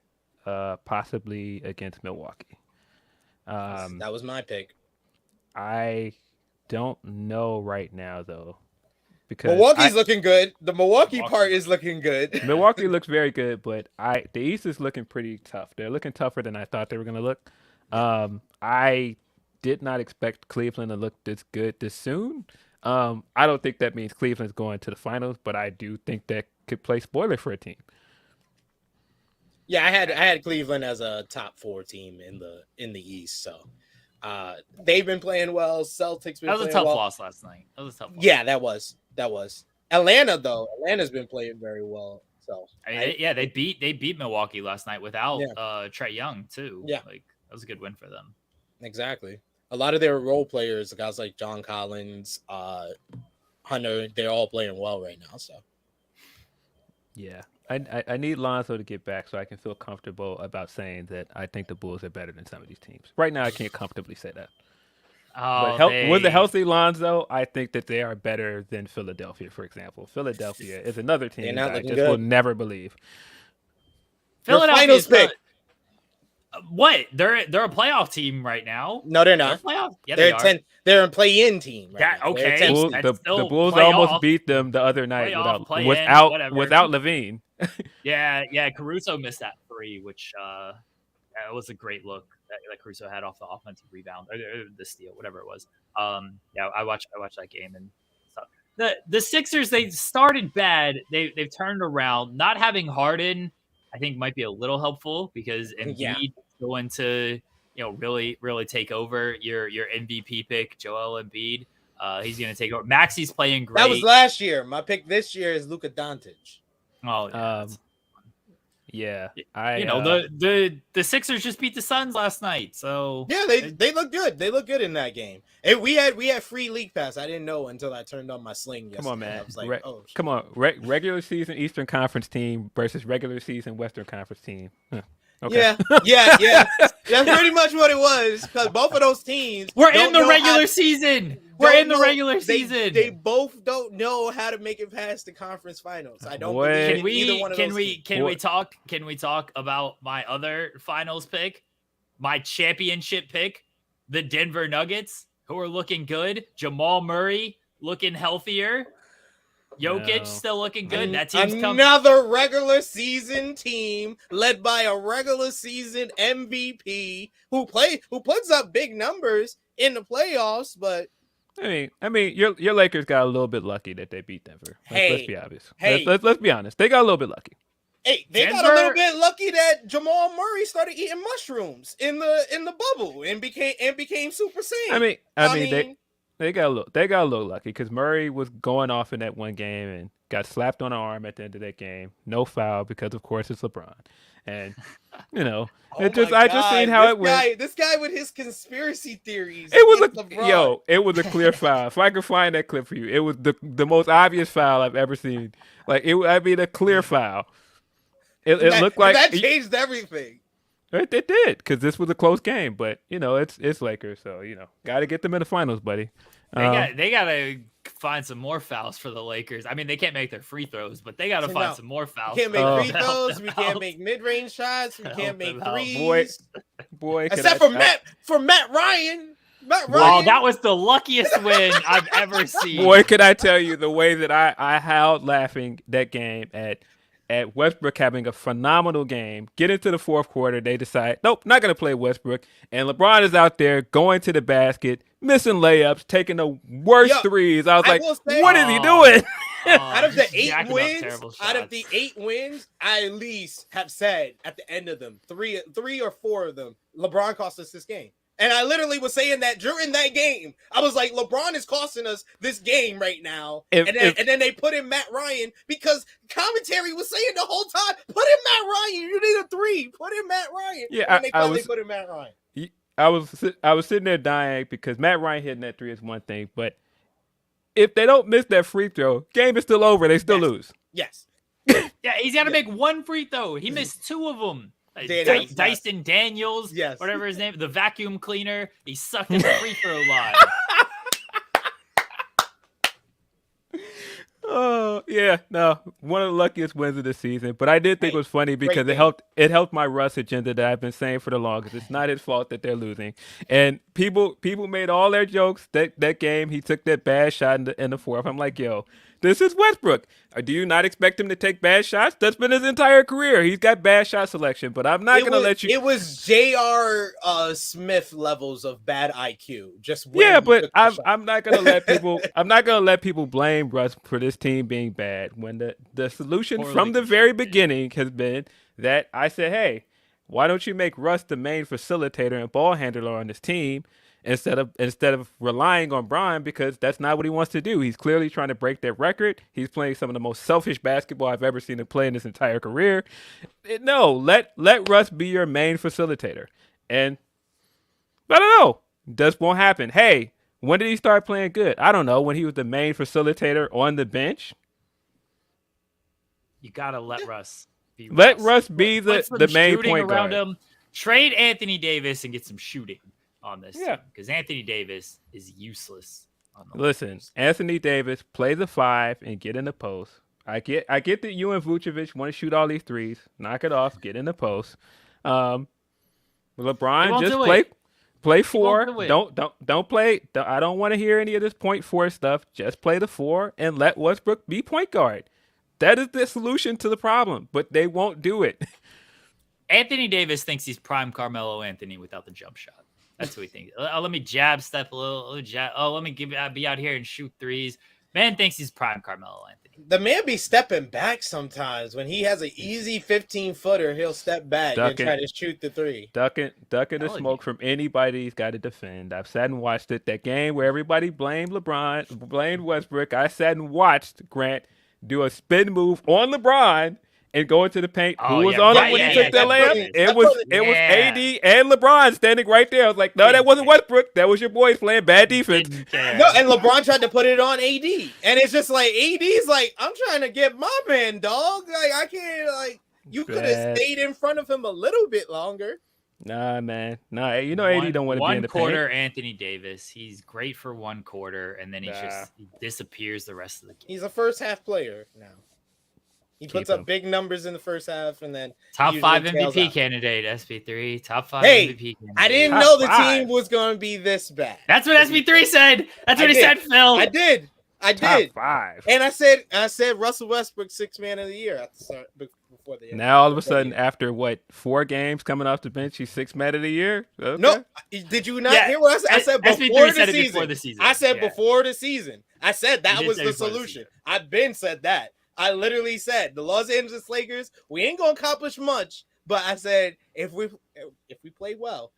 possibly against Milwaukee. That was my pick. I don't know right now though, because Milwaukee's looking good. The Milwaukee part is looking good. Milwaukee looks very good, but the East is looking pretty tough. They're looking tougher than I thought they were going to look. I did not expect Cleveland to look this good this soon. I don't think that means Cleveland's going to the finals, but I do think that could play spoiler for a team. Yeah, I had Cleveland as a top 4 team in the East, so they've been playing well. Celtics been playing well. That was a tough loss last night. Yeah, that was. Atlanta though. Atlanta's been playing very well. So they beat Milwaukee last night without Trae Young too. Yeah, like that was a good win for them. Exactly. A lot of their role players, guys like John Collins, Hunter, they're all playing well right now. So yeah, I need Lonzo to get back so I can feel comfortable about saying that I think the Bulls are better than some of these teams. Right now, I can't comfortably say that. Oh, But with a healthy Lonzo, I think that they are better than Philadelphia, for example. Philadelphia is another team that I just will never believe. Philadelphia is pick. What? They're a playoff team right now. No, they're not. They're playoff. Yeah, they're 10. They're a play-in team. Right now. Okay. The Bulls almost beat them the other night without Levine. Yeah. Caruso missed that 3, which that was a great look that Caruso had off the offensive rebound or the steal, whatever it was. Yeah, I watched that game and stuff. The Sixers, they started bad. They've turned around. Not having Harden, I think, might be a little helpful because Embiid is going to really take over your MVP pick, Joel Embiid. He's going to take over. Maxi's playing great. That was last year. My pick this year is Luka Doncic. Oh, yeah. Yeah, the Sixers just beat the Suns last night, so yeah, they look good. They look good in that game. And we had free league pass. I didn't know until I turned on my sling yesterday. Come on, man. I was like, oh, come on, regular season Eastern Conference team versus regular season Western Conference team. Huh. Okay. Yeah. That's pretty much what it was because both of those teams we're in the regular season. We're in the regular season. They both don't know how to make it past the conference finals. I don't believe either one of those teams. Can we talk about my other finals pick, my championship pick, the Denver Nuggets, who are looking good. Jamal Murray looking healthier. Jokic still looking good. That team's another regular season team led by a regular season MVP who puts up big numbers in the playoffs. But I mean, your Lakers got a little bit lucky that they beat Denver. Let's be obvious. Let's be honest. They got a little bit lucky. Hey, they got a little bit lucky that Jamal Murray started eating mushrooms in the bubble and became Super Saiyan. I mean they got a little lucky because Murray was going off in that one game and got slapped on the arm at the end of that game. No foul because of course it's LeBron, and I just seen how it went. This guy with his conspiracy theories. It was a clear foul. If I could find that clip for you, it was the most obvious foul I've ever seen. A clear foul. It looked like that changed everything. It did because this was a close game, but it's Lakers, so got to get them in the finals, buddy. They got to find some more fouls for the Lakers. I mean, they can't make their free throws, but they got to find some more fouls. We can't make free throws. We can't make mid-range shots. We can't make threes. Boy, except for Matt Ryan. Wow, that was the luckiest win I've ever seen. Boy, could I tell you the way that I howled laughing that game at Westbrook having a phenomenal game. Get into the fourth quarter, they decide, nope, not going to play Westbrook. And LeBron is out there going to the basket, missing layups, taking the worst threes. I was what is he doing? Out of the 8 wins, I at least have said at the end of them, three or four of them, LeBron cost us this game. And I literally was saying that during that game. I was like, LeBron is costing us this game right now. And then they put in Matt Ryan because commentary was saying the whole time, put in Matt Ryan. You need a 3. Put in Matt Ryan. Yeah, and they finally put in Matt Ryan. I was sitting there dying because Matt Ryan hitting that 3 is one thing. But if they don't miss that free throw, game is still over. They still lose. Yes. Yeah, he's got to make one free throw. He missed 2 of them. Dyson Daniels, whatever his name, the vacuum cleaner, he sucked at the free throw line. Oh yeah, no, one of the luckiest wins of the season. But I did think it was funny because it helped my Russ agenda that I've been saying for the longest. It's not his fault that they're losing, and people made all their jokes that game. He took that bad shot in the fourth. I'm like, yo, this is Westbrook. Do you not expect him to take bad shots? That's been his entire career. He's got bad shot selection, but I'm not going to let you. It was J.R. Smith levels of bad IQ. But I'm not going to let people. I'm not going to let people blame Russ for this team being bad when the solution from the very beginning has been that I said, hey, why don't you make Russ the main facilitator and ball handler on this team? Instead of relying on Bron, because that's not what he wants to do. He's clearly trying to break that record. He's playing some of the most selfish basketball I've ever seen him play in his entire career. No, let Russ be your main facilitator. And I don't know. This won't happen. Hey, when did he start playing good? I don't know. When he was the main facilitator on the bench. You gotta let Russ be Let Russ be Put some the main shooting point around guard. him. Trade Anthony Davis and get some shooting on this Yeah. team because Anthony Davis is useless. On the Listen, Lakers. Anthony Davis, play the 5 and get in the post. I get that you and Vucevic want to shoot all these threes. Knock it off. Get in the post. LeBron, just play 4. do it. Don't play. I don't want to hear any of this point 4 stuff. Just play the 4 and let Westbrook be point guard. That is the solution to the problem, but they won't do it. Anthony Davis thinks he's prime Carmelo Anthony without the jump shot. That's what he thinks. Let me jab step a little jab. Oh, let me be out here and shoot threes. Man thinks he's prime Carmelo Anthony. The man be stepping back sometimes. When he has an easy 15-footer, he'll step back and try to shoot the 3. Ducking the smoke from anybody he's got to defend. I've sat and watched it. That game where everybody blamed LeBron, blamed Westbrook. I sat and watched Grant do a spin move on LeBron and go into the paint. Who was on it when he took that layup? It was AD and LeBron standing right there. I was like, no, that wasn't Westbrook. That was your boys playing bad defense. No, and LeBron tried to put it on AD. And it's just like, AD's like, I'm trying to get my man, dog. Like, I can't, like, you could have stayed in front of him a little bit longer. Nah, man. Nah, you know AD don't want to be in the paint. 1 quarter Anthony Davis. He's great for 1 quarter, and then he disappears the rest of the game. He's a first half player now. He puts up big numbers in the first half, and then top 5 MVP candidate, SP3. Top 5 MVP candidate. I didn't know the team was going to be this bad. That's what SP3 said. That's what he said, Phil. I did. Top 5. And I said Russell Westbrook 6th man of the year at the start, before the end. Now all of a sudden, after 4 games coming off the bench, he's 6th man of the year. Okay. No, did you not hear what I said? I said before the season. I said before the season. I said that was the solution. I've been said that. I literally said the Los Angeles Lakers, we ain't gonna accomplish much, but I said if we play well,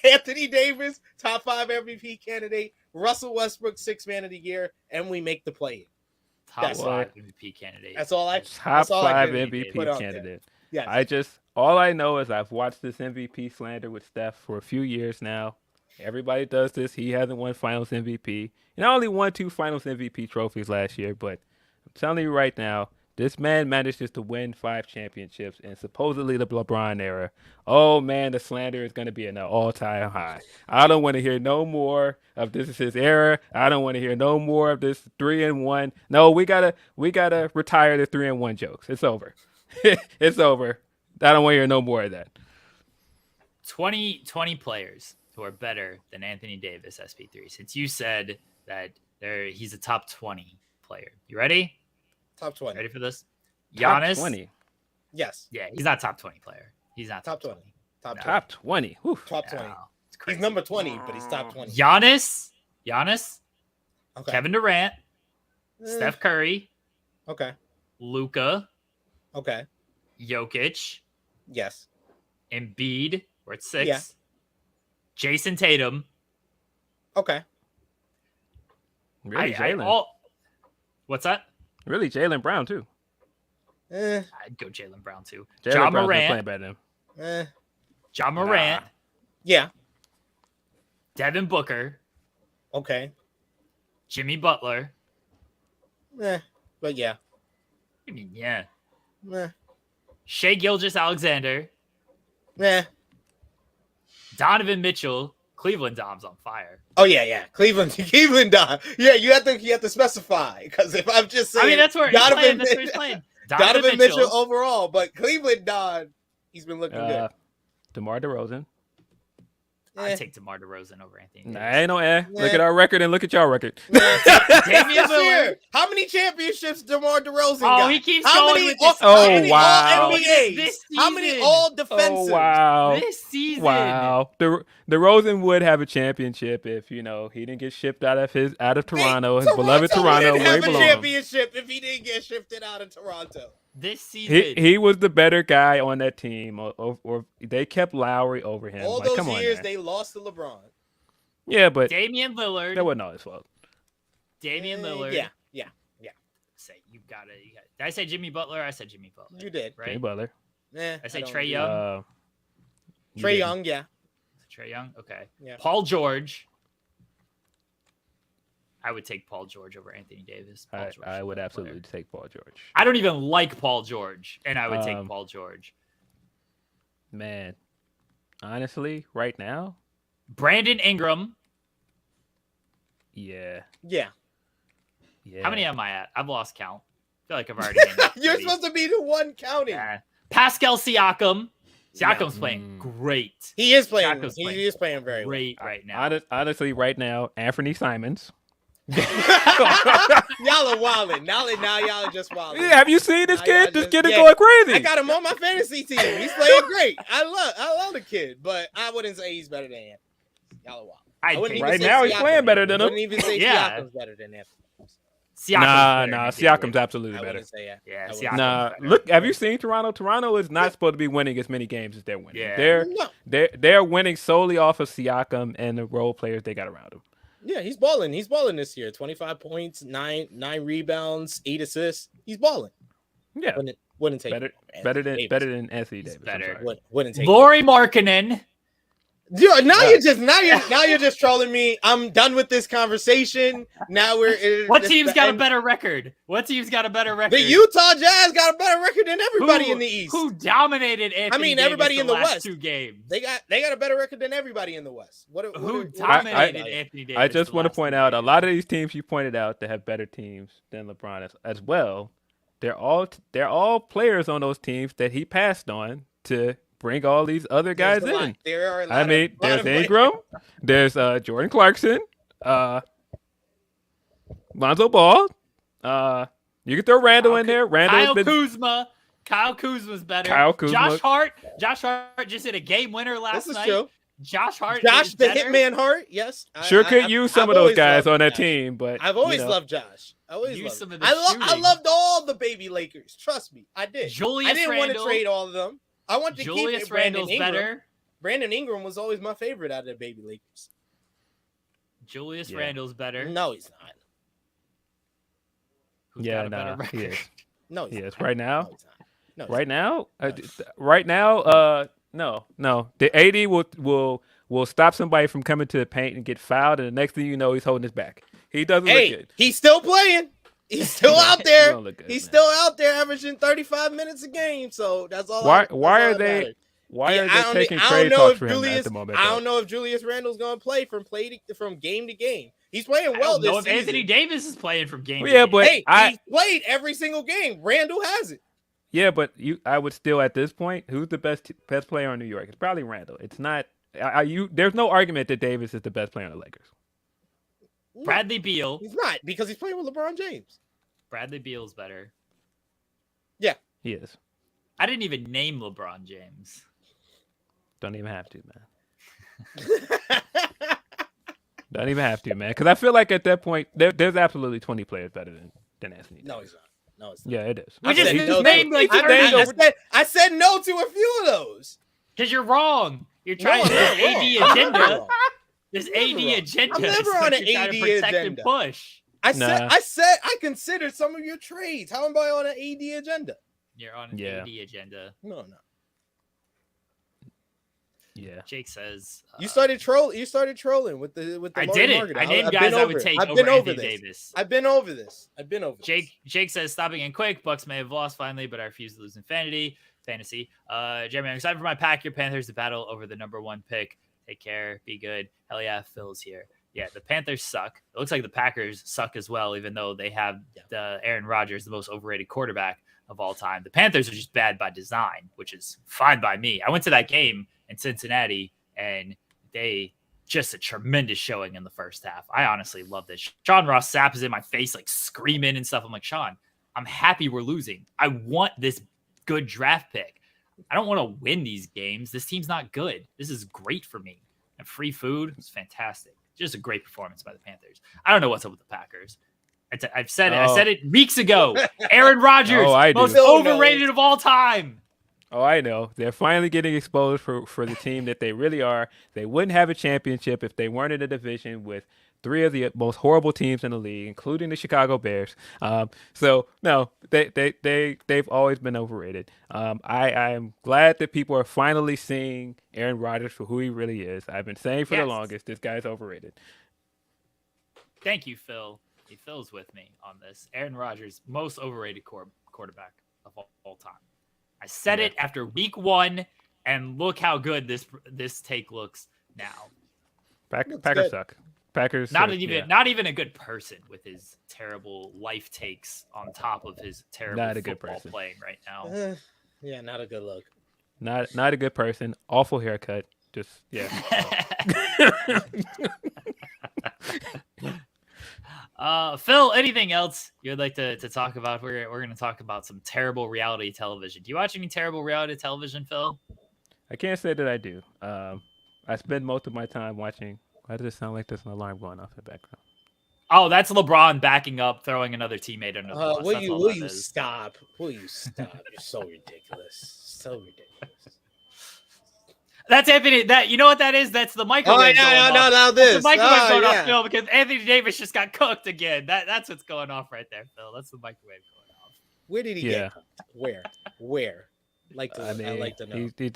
Anthony Davis, top 5 MVP candidate, Russell Westbrook 6th man of the year, and we make the play. Top 5 MVP candidate. That's all I. Top 5 MVP candidate. Yeah. All I know is I've watched this MVP slander with Steph for a few years now. Everybody does this. He hasn't won Finals MVP. And I only won 2 Finals MVP trophies last year, but I'm telling you right now, this man manages to win 5 championships in supposedly the LeBron era. Oh, man, the slander is going to be an all-time high. I don't want to hear no more of this is his era. I don't want to hear no more of this 3-1. No, we gotta retire the 3-1 jokes. It's over. It's over. I don't want to hear no more of that. 20 players who are better than Anthony Davis, SP3, since you said that he's a top 20 player. You ready? Top 20. Ready for this? Giannis. Top 20. Yes. Yeah, he's not top 20 player. He's not top 20. Top 20. Top 20. Whew. Top 20. No, it's crazy. He's number 20, but he's top 20. Giannis. Okay. Kevin Durant. Steph Curry. Okay. Luka. Okay. Jokic. Yes. Embiid. We're at 6. Yeah. Jason Tatum. Okay. Really, Jaylen. What's that? Really, Jaylen Brown, too. I'd go Jaylen Brown, too. John Morant. Playing better than him. John Morant. Yeah. Devin Booker. Okay. Jimmy Butler. But yeah. I mean, yeah. Meh. Shai Gilgeous-Alexander. Nah. Donovan Mitchell. Cleveland Dom's on fire. Oh yeah. Cleveland Dom. Yeah, you have to specify, because if I'm just saying, I mean, that's where he's playing. Donovan Mitchell overall, but Cleveland Don, he's been looking good. DeMar DeRozan. I take DeMar DeRozan over Anthony Davis. Ain't no Look at our record and look at y'all record. Damian Lillard. How many championships DeMar DeRozan got? Oh, he keeps going with this. How many wow. all NBAs? How many all defensive? Oh, wow. This season. Wow. DeRozan would have a championship if, he didn't get shipped out of Toronto, his beloved Toronto, where he belongs. Have a championship if he didn't get shifted out of Toronto. This season, he was the better guy on that team, or they kept Lowry over him. All those years they lost to LeBron. Yeah, but Damian Lillard. That wasn't all his fault. Damian Lillard. Yeah. Say you got it. Did I say Jimmy Butler? I said Jimmy Butler. You did, right? Jimmy Butler. I say Trae Young. Trae Young, yeah. Trae Young. Okay. Yeah. Paul George. I would take Paul George over Anthony Davis. I would absolutely take Paul George. I don't even like Paul George, and I would take Paul George. Man, honestly, right now, Brandon Ingram. Yeah. How many am I at? I've lost count. I feel like I've already named You're supposed to be the one counting. Pascal Siakam. Siakam's playing great. He is playing. He is playing very great right now. Honestly, right now, Anthony Simons. Y'all are wilding. Now y'all are just wilding. Yeah, have you seen this kid? This kid is going crazy. I got him on my fantasy team. He's playing great. I love the kid, but I wouldn't say he's better than Anthony. Y'all are wild. Right now, he's playing better than him. I wouldn't even say Siakam's better than Anthony. Siakam's absolutely better. Siakam's look, have you seen Toronto? Toronto is not supposed to be winning as many games as they're winning. Yeah. They're winning solely off of Siakam and the role players they got around him. Yeah, he's balling. He's balling this year. 25 points, 9 rebounds, 8 assists. He's balling. Yeah, wouldn't take better than Anthony Davis. Better. Wouldn't take Lauri Markkanen. Dude, now you're just trolling me. I'm done with this conversation. Now what team's got a better record? The Utah Jazz got a better record than everybody in the East. Who dominated Anthony Davis everybody in the West. 2 games. They got a better record than everybody in the West. Who dominated Anthony Davis? I just want to point out a lot of these teams you pointed out that have better teams than LeBron as well. They're all players on those teams that he passed on to bring all these other guys in. There's Ingram, there's Jordan Clarkson, Lonzo Ball. You can throw Randall in there. Kyle Kuzma's better. Josh Hart just hit a game winner last night. True. Josh the Hitman Hart. Yes, could use some of those guys on that team, but I've always loved Josh. I loved all the baby Lakers. Trust me, I did. I didn't want to trade all of them. I want to keep Brandon Ingram. Better. Brandon Ingram was always my favorite out of the baby Lakers. Julius Randle's better. No, he's not. Who's got a better record? He is. No, he is. Right now. No, right now. No. The AD will stop somebody from coming to the paint and get fouled, and the next thing you know, he's holding his back. He doesn't look good. He's still playing. He's still out there. He's still out there averaging 35 minutes a game. So that's all. Why are they taking trade talks for him at the moment? I don't know if Julius Randle's going to play from game to game. He's playing well this season. Anthony Davis is playing from game to game. But he's played every single game. Randle hasn't. Yeah, but I would still at this point, who's the best player in New York? It's probably Randle. It's not. There's no argument that Davis is the best player on the Lakers. Bradley Beal. He's not, because he's playing with LeBron James. Bradley Beal's better. Yeah. He is. I didn't even name LeBron James. Don't even have to, man. Don't even have to, man. Because I feel like at that point, there's absolutely 20 players better than Anthony Davis. No, he's not. No, it's not. Yeah, it is. We just named like I said no to a few of those. Because you're wrong. You're trying to AD agenda. This AD agenda. I'm never on an AD agenda. Push. I said I considered some of your trades. How am I on an AD agenda? You're on an AD agenda. No. Yeah. Jake says you started trolling with the. I did it. I named guys I would take over Anthony Davis. I've been over this. Jake says stopping in quick. Bucks may have lost finally, but I refuse to lose in fantasy. Jeremy, I'm excited for my pack. Your Panthers to battle over the number 1 pick. Take care. Be good. Hell yeah, Phil's here. Yeah, the Panthers suck. It looks like the Packers suck as well, even though they have the Aaron Rodgers, the most overrated quarterback of all time. The Panthers are just bad by design, which is fine by me. I went to that game in Cincinnati, and they just a tremendous showing in the first half. I honestly love this. Sean Ross Sapp is in my face, like screaming and stuff. I'm like, Sean, I'm happy we're losing. I want this good draft pick. I don't want to win these games. This team's not good. This is great for me. And free food is fantastic. Just a great performance by the Panthers. I don't know what's up with the Packers. I've said it. I said it weeks ago. Aaron Rodgers, most overrated of all time. Oh, I know. They're finally getting exposed for the team that they really are. They wouldn't have a championship if they weren't in a division with 3 of the most horrible teams in the league, including the Chicago Bears. So no, they've always been overrated. I'm glad that people are finally seeing Aaron Rodgers for who he really is. I've been saying for the longest, this guy's overrated. Thank you, Phil. Phil's with me on this. Aaron Rodgers, most overrated quarterback of all time. I said it after week 1, and look how good this take looks now. Packers suck. Packers not even a good person with his terrible life takes on top of his terrible football playing right now. Yeah, not a good look. Not a good person. Awful haircut. Just Phil, anything else you'd like to talk about? We're going to talk about some terrible reality television. Do you watch any terrible reality television, Phil? I can't say that I do. I spend most of my time watching. Why does it sound like there's an alarm going off in the background? Oh, that's LeBron backing up, throwing another teammate under the bus. Will you stop? Will you stop? You're so ridiculous. So ridiculous. That's Anthony. You know what that is? That's the microwave. This. The microwave going off, Phil, because Anthony Davis just got cooked again. That's what's going off right there, Phil. That's the microwave going off. Where did he get cooked? Where? I'd like to know. He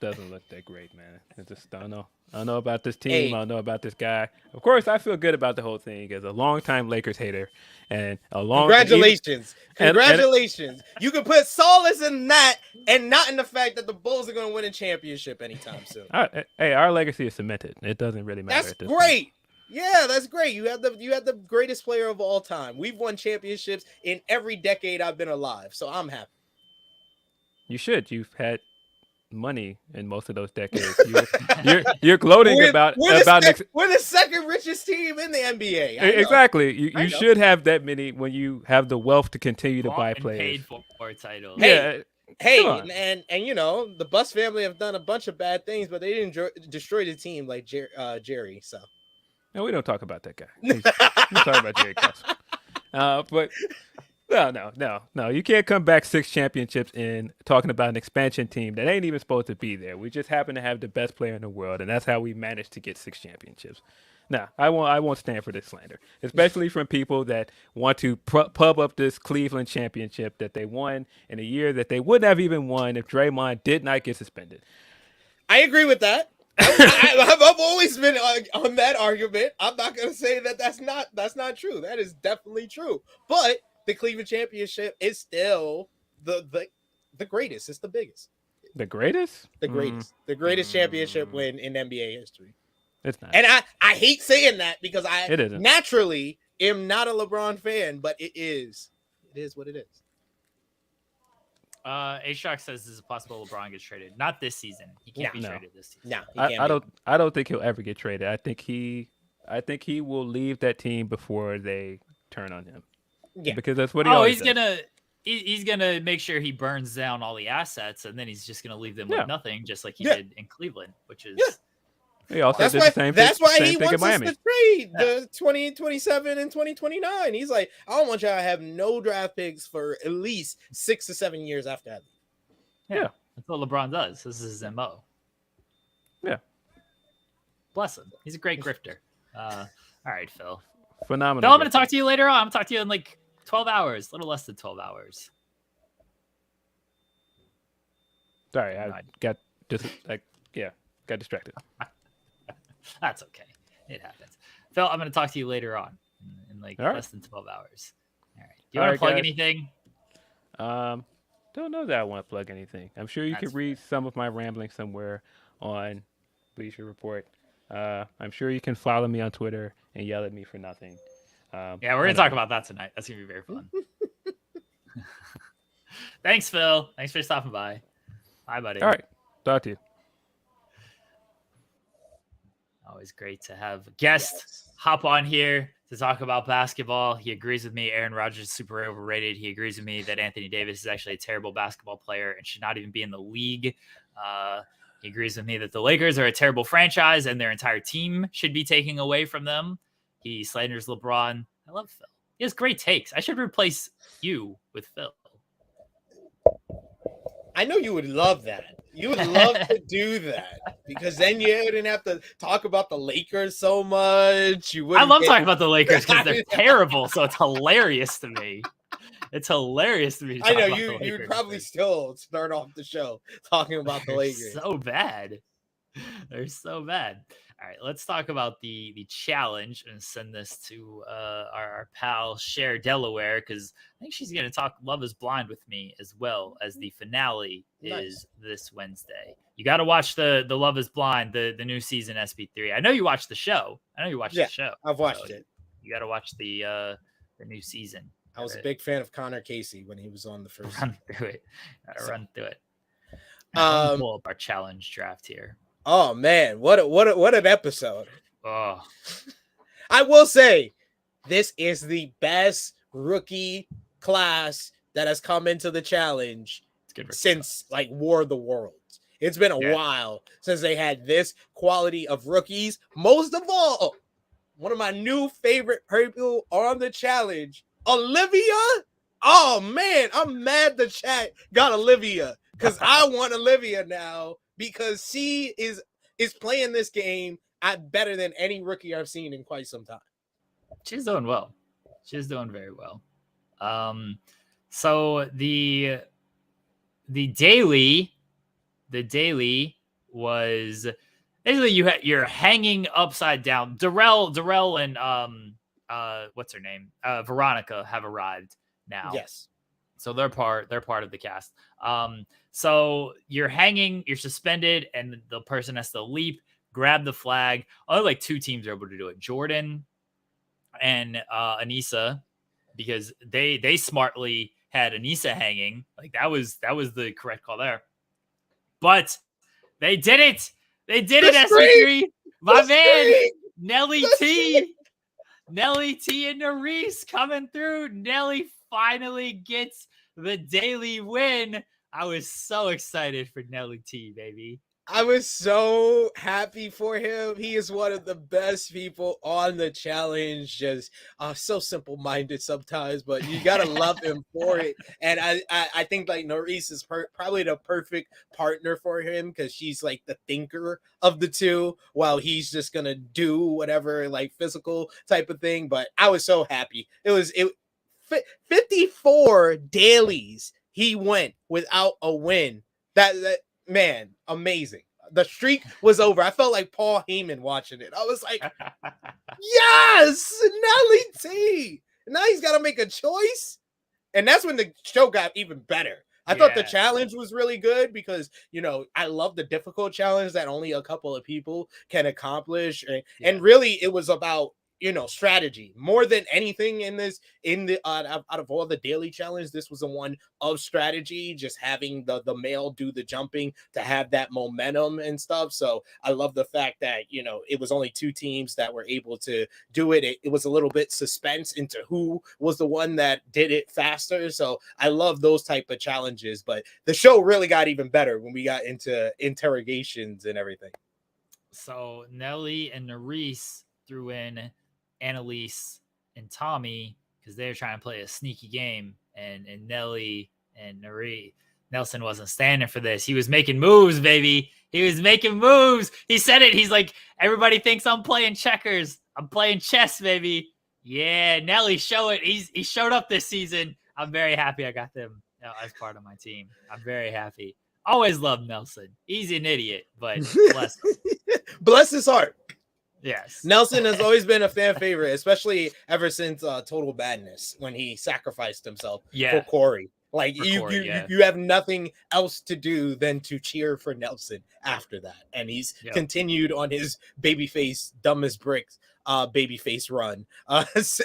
doesn't look that great, man. I just don't know. I don't know about this team. I don't know about this guy. Of course, I feel good about the whole thing as a longtime Lakers hater and Congratulations. You can put solace in that and not in the fact that the Bulls are going to win a championship anytime soon. Hey, our legacy is cemented. It doesn't really matter. That's great. Yeah, that's great. You have the greatest player of all time. We've won championships in every decade I've been alive, so I'm happy. You should. You've had money in most of those decades. You're gloating about we're the second richest team in the NBA. Exactly. You should have that many when you have the wealth to continue to buy players. Paid for titles. Hey, and you know the Buss family have done a bunch of bad things, but they didn't destroy the team like Jerry. So no, we don't talk about that guy. We talk about Jerry Krause. But no. You can't come back 6 championships in talking about an expansion team that ain't even supposed to be there. We just happen to have the best player in the world, and that's how we managed to get 6 championships. No, I won't stand for this slander, especially from people that want to pub up this Cleveland championship that they won in a year that they wouldn't have even won if Draymond did not get suspended. I agree with that. I've always been on that argument. I'm not going to say that that's not true. That is definitely true. But the Cleveland championship is still the greatest. It's the biggest. The greatest? The greatest. The greatest championship win in NBA history. It's not. And I hate saying that because I naturally am not a LeBron fan, but it is. It is what it is. A-Shock says this is possible LeBron gets traded. Not this season. He can't be traded this season. No, I don't think he'll ever get traded. I think he will leave that team before they turn on him. Yeah. Because that's what he always does. He's gonna make sure he burns down all the assets, and then he's just gonna leave them with nothing, just like he did in Cleveland, which is. He also did the same thing. That's why he wants us to trade the 2027 and 2029. He's like, I don't want y'all to have no draft picks for at least 6 to 7 years after that. Yeah, that's what LeBron does. This is his MO. Yeah. Bless him. He's a great grifter. All right, Phil. Phenomenal. Phil, I'm going to talk to you later on. I'm going to talk to you in like 12 hours, a little less than 12 hours. Sorry, I got distracted. That's okay. It happens. Phil, I'm going to talk to you later on in like less than 12 hours. All right. Do you want to plug anything? Don't know that I want to plug anything. I'm sure you can read some of my rambling somewhere on Bleacher Report. I'm sure you can follow me on Twitter and yell at me for nothing. We're going to talk about that tonight. That's going to be very fun. Thanks, Phil. Thanks for stopping by. Bye, buddy. All right. Talk to you. Always great to have a guest hop on here to talk about basketball. He agrees with me. Aaron Rodgers is super overrated. He agrees with me that Anthony Davis is actually a terrible basketball player and should not even be in the league. He agrees with me that the Lakers are a terrible franchise and their entire team should be taken away from them. He slanders LeBron. I love Phil. He has great takes. I should replace you with Phil. I know you would love that. You would love to do that because then you wouldn't have to talk about the Lakers so much. I love talking about the Lakers because they're terrible, so it's hilarious to me. It's hilarious to me. I know you'd probably still start off the show talking about the Lakers. So bad. They're so bad. All right, let's talk about the challenge and send this to our pal Cher Delaware, because I think she's going to talk Love Is Blind with me, as well as the finale Nice. is this Wednesday. You got to watch the Love Is Blind, the new season SP3. I know you watched the show. Yeah, the show. I've watched it. You got to watch the new season. I was a big fan of Connor Casey when he was on the first. Run through it. Run through it. Um, pull up our challenge draft here. Oh man, what an episode! Oh, I will say, this is the best rookie class that has come into the challenge since like War of the Worlds. It's been a while since they had this quality of rookies. Most of all, one of my new favorite people on the challenge, Olivia. Oh man, I'm mad the chat got Olivia because I want Olivia now because she is playing this game at better than any rookie I've seen in quite some time. She's doing well. She's doing very well. So the daily was basically you're hanging upside down. Darrell and what's her name? Veronica have arrived now. Yes. So they're part of the cast. So you're hanging, you're suspended, and the person has to leap, grab the flag. Only like 2 teams are able to do it. Jordan and Anissa, because they smartly had Anissa hanging. Like that was the correct call there. But they did it. They did it, SP3. My man, Nelly T. Nelly T and Nerese coming through. Nelly finally gets the daily win. I was so excited for Nelly T, baby. I was so happy for him. He is one of the best people on the challenge. Just so simple-minded sometimes, but you gotta love him for it. And I think like Nerese is probably the perfect partner for him because she's like the thinker of the two, while he's just gonna do whatever like physical type of thing. But I was so happy. It was 54 dailies he went without a win. That man, amazing. The streak was over. I felt like Paul Heyman watching it. I was like, yes, Nelly T. Now he's got to make a choice. And that's when the show got even better. I thought the challenge was really good because, you know, I love the difficult challenge that only a couple of people can accomplish. And really, it was about, you know, strategy more than anything in the out of all the daily challenge. This was the one of strategy, just having the male do the jumping to have that momentum and stuff. So I love the fact that, you know, it was only 2 teams that were able to do it. It was a little bit suspense into who was the one that did it faster. So I love those type of challenges, but the show really got even better when we got into interrogations and everything. So Nelly and Nerese threw in Annalise and Tommy because they were trying to play a sneaky game, and Nelly and Nelson wasn't standing for this. He was making moves, baby. He was making moves. He said it. He's like, everybody thinks I'm playing checkers. I'm playing chess, baby. Yeah, Nelly, show it. He showed up this season. I'm very happy I got them as part of my team. I'm very happy. Always loved Nelson. He's an idiot, but bless him. Bless his heart. Yes. Nelson has always been a fan favorite, especially ever since Total Badness when he sacrificed himself for Corey. Like you have nothing else to do than to cheer for Nelson after that. And he's continued on his babyface dumb as bricks babyface run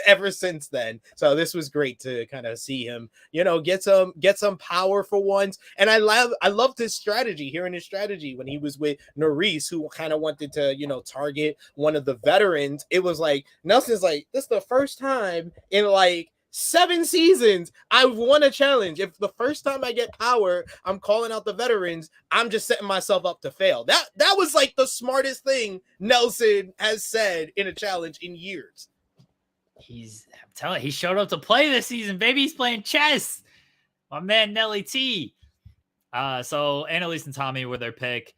ever since then. So this was great to kind of see him, you know, get some power for once. And I loved his strategy, hearing his strategy when he was with Nerese, who kind of wanted to, you know, target one of the veterans. It was like Nelson's like, this is the first time in like 7 seasons I've won a challenge. If the first time I get power, I'm calling out the veterans, I'm just setting myself up to fail. That was like the smartest thing Nelson has said in a challenge in years. I'm telling you, he showed up to play this season, baby. He's playing chess. My man Nelly T. So Annalise and Tommy were their pick.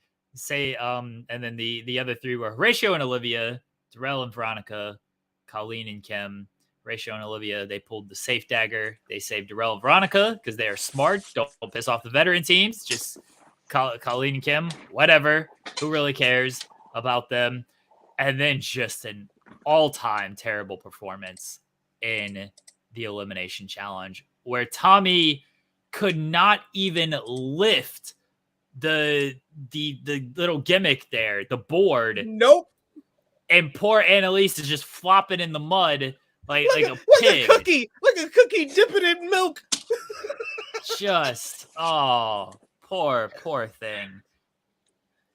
And then the other 3 were Horatio and Olivia, Darrell and Veronica, Colleen and Kim. Horatio and Olivia, they pulled the safe dagger. They saved Darrell and Veronica because they are smart. Don't piss off the veteran teams. Just Colleen and Kim, whatever. Who really cares about them? And then just an all-time terrible performance in the Elimination Challenge, where Tommy could not even lift the little gimmick there, the board. Nope. And poor Annalise is just flopping in the mud like a Like pig. a cookie dipping in milk. Just poor thing.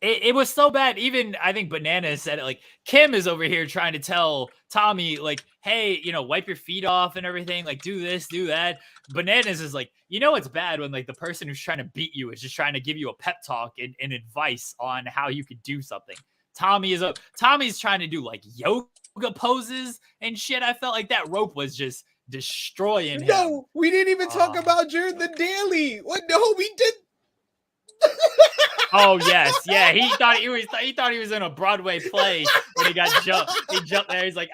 It was so bad. Even I think Bananas said it. Like Kim is over here trying to tell Tommy, like, hey, wipe your feet off and everything. Like, do this, do that. Bananas is like, it's bad when like the person who's trying to beat you is just trying to give you a pep talk and advice on how you could do something. Tommy's trying to do like yoga poses and shit. I felt like that rope was just destroying him. No, we didn't even talk about during the daily. What? No, we did. Oh yes, yeah. He thought he was in a Broadway play when he got jumped. He jumped there. He's like,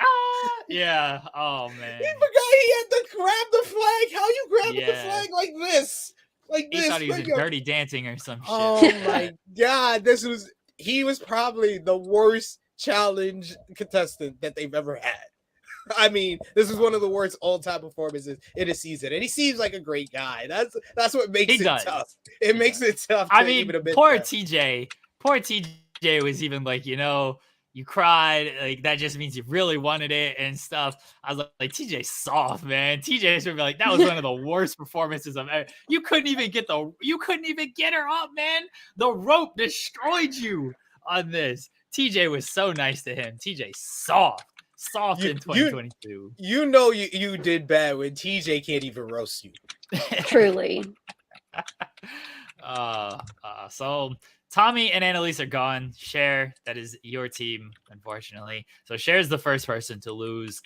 yeah. Oh man. He forgot he had to grab the flag. How you grab the flag like this? Like he this? Thought he was in Dirty Dancing or some shit. Oh my god, he was probably the worst challenge contestant that they've ever had. I mean, this is one of the worst all-time performances in a season, and he seems like a great guy. That's what makes it tough. It makes it tough. I mean, poor TJ was even like, you cried, like that just means you really wanted it and stuff. I was like TJ's soft, man. TJ's gonna be like, that was one of the worst performances I've ever. You couldn't even get her up, man. The rope destroyed you on this. TJ was so nice to him. TJ soft in 2022. You did bad when TJ can't even roast you. Truly. So Tommy and Annalise are gone. Cher, that is your team, unfortunately. So Cher's the first person to lose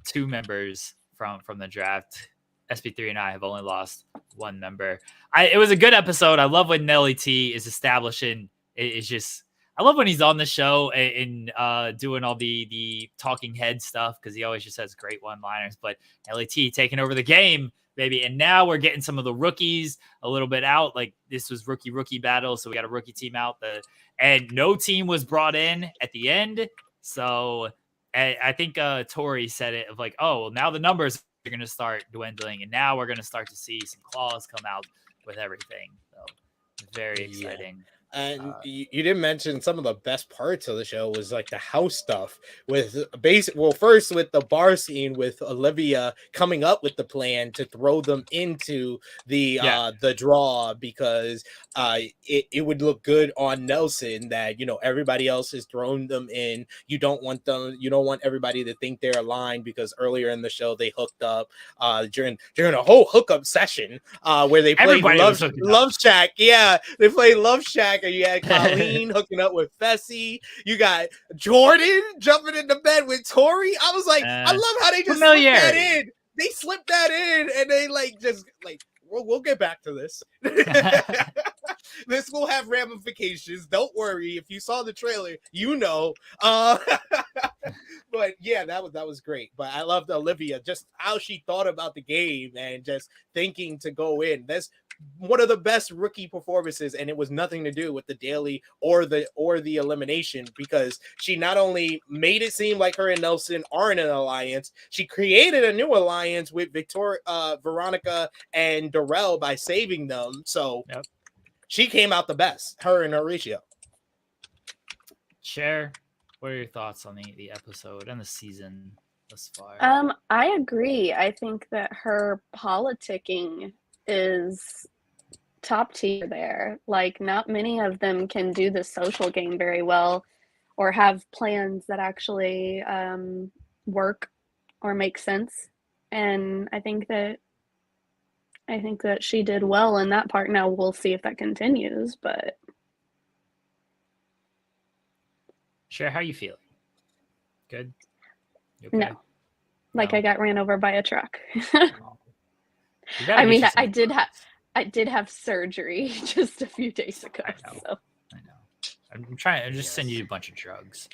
2 members from the draft. SP3 and I have only lost 1 member. It was a good episode. I love when Nelly T is establishing. It's just, I love when he's on the show and doing all the talking head stuff, because he always just has great one-liners. But Nelly T taking over the game, baby. And now we're getting some of the rookies a little bit out. Like this was rookie battle, so we got a rookie team out. And no team was brought in at the end. So I think Tori said it of like, oh, well, now the numbers are going to start dwindling, and now we're going to start to see some claws come out with everything. So very exciting. And you didn't mention some of the best parts of the show was like the house stuff with first with the bar scene with Olivia coming up with the plan to throw them into the draw, because it would look good on Nelson that everybody else has thrown them in. You don't want everybody to think they're aligned, because earlier in the show they hooked up during a whole hookup session where they played Love Shack. Yeah, they played Love Shack. You had Colleen hooking up with Fessy. You got Jordan jumping into bed with Tori. I was like, I love how they just slipped that in. They slipped that in, and they we'll get back to this. This will have ramifications. Don't worry. If you saw the trailer, But yeah, that was great. But I loved Olivia, just how she thought about the game and just thinking to go in. That's one of the best rookie performances, and it was nothing to do with the daily or the elimination, because she not only made it seem like her and Nelson are in an alliance, she created a new alliance with Veronica and Darrell by saving them. So she came out the best, her and Horatio. Cher, what are your thoughts on the episode and the season thus far? I agree. I think that her politicking is top tier there. Like, not many of them can do the social game very well or have plans that actually work or make sense. And I think that she did well in that part. Now we'll see if that continues, but Cher, how you feeling? Good? Okay? No. Like, I got ran over by a truck. Oh. I mean, I did have surgery just a few days ago. I know. So. I'm trying to just send you a bunch of drugs.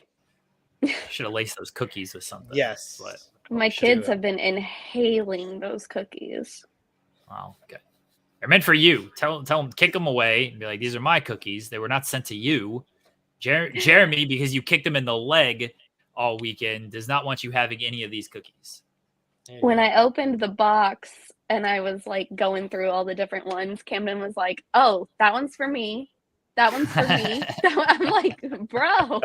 Should have laced those cookies with something. Yes. But my kids have been inhaling those cookies. Wow. Good. They're meant for you. Tell them, kick them away and be like, these are my cookies. They were not sent to you. Jeremy, because you kicked him in the leg all weekend, does not want you having any of these cookies. When I opened the box and I was like going through all the different ones, Camden was like, "Oh, that one's for me. That one's for me." I'm like, "Bro,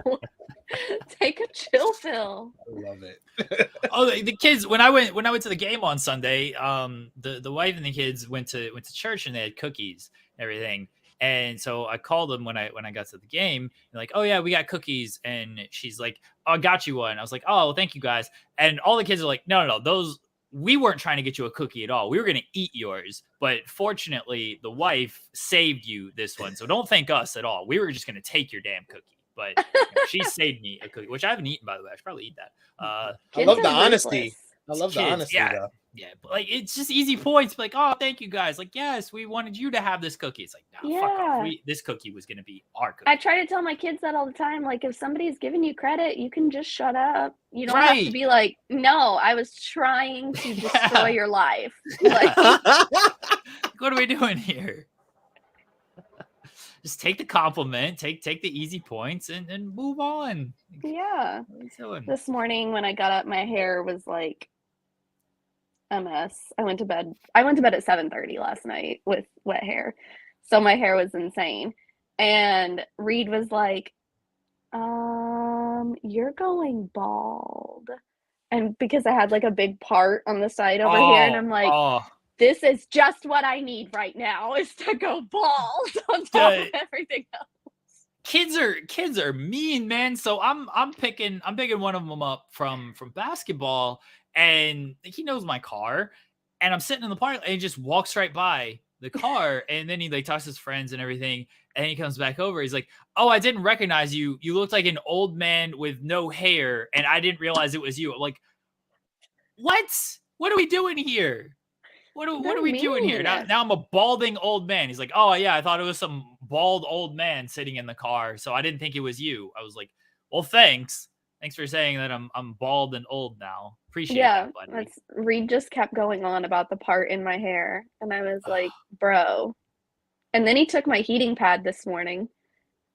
take a chill pill." I love it. Oh, the kids, when I went to the game on Sunday, the wife and the kids went to church and they had cookies and everything. And so I called them when I got to the game, and like, "Oh yeah, we got cookies." And she's like, "Oh, I got you one." I was like, "Oh, well, thank you guys." And all the kids are like, no, those, we weren't trying to get you a cookie at all. We were going to eat yours. But fortunately, the wife saved you this one. So don't thank us at all. We were just going to take your damn cookie. But she saved me a cookie, which I haven't eaten, by the way. I should probably eat that. I love the honesty. I love the honesty, though. Yeah, but like, it's just easy points. Like, "Oh, thank you guys." Like, "Yes, we wanted you to have this cookie." It's like, no, fuck off. This cookie was going to be our cookie. I try to tell my kids that all the time. Like, if somebody's giving you credit, you can just shut up. You don't have to be like, "No, I was trying to destroy your life." Like, what are we doing here? Just take the compliment, take the easy points, and move on. Yeah. What are you doing? This morning when I got up, my hair was like a mess. I went to bed at 7:30 last night with wet hair. So my hair was insane. And Reed was like, "You're going bald." And because I had like a big part on the side over here, and I'm like, this is just what I need right now, is to go bald on top of everything else. Kids are mean, man. So I'm picking one of them up from basketball, and he knows my car, and I'm sitting in the park, and he just walks right by the car, and then he like talks to his friends and everything, and he comes back over. He's like, "Oh, I didn't recognize you. You looked like an old man with no hair, and I didn't realize it was you." I'm like, what? What are we doing here? What are we doing here? Now I'm a balding old man. He's like, "Oh yeah, I thought it was some bald old man sitting in the car, so I didn't think it was you." I was like, "Well, thanks for saying that I'm bald and old now. Appreciate that, buddy." Reed just kept going on about the part in my hair, and I was like, "Bro." And then he took my heating pad this morning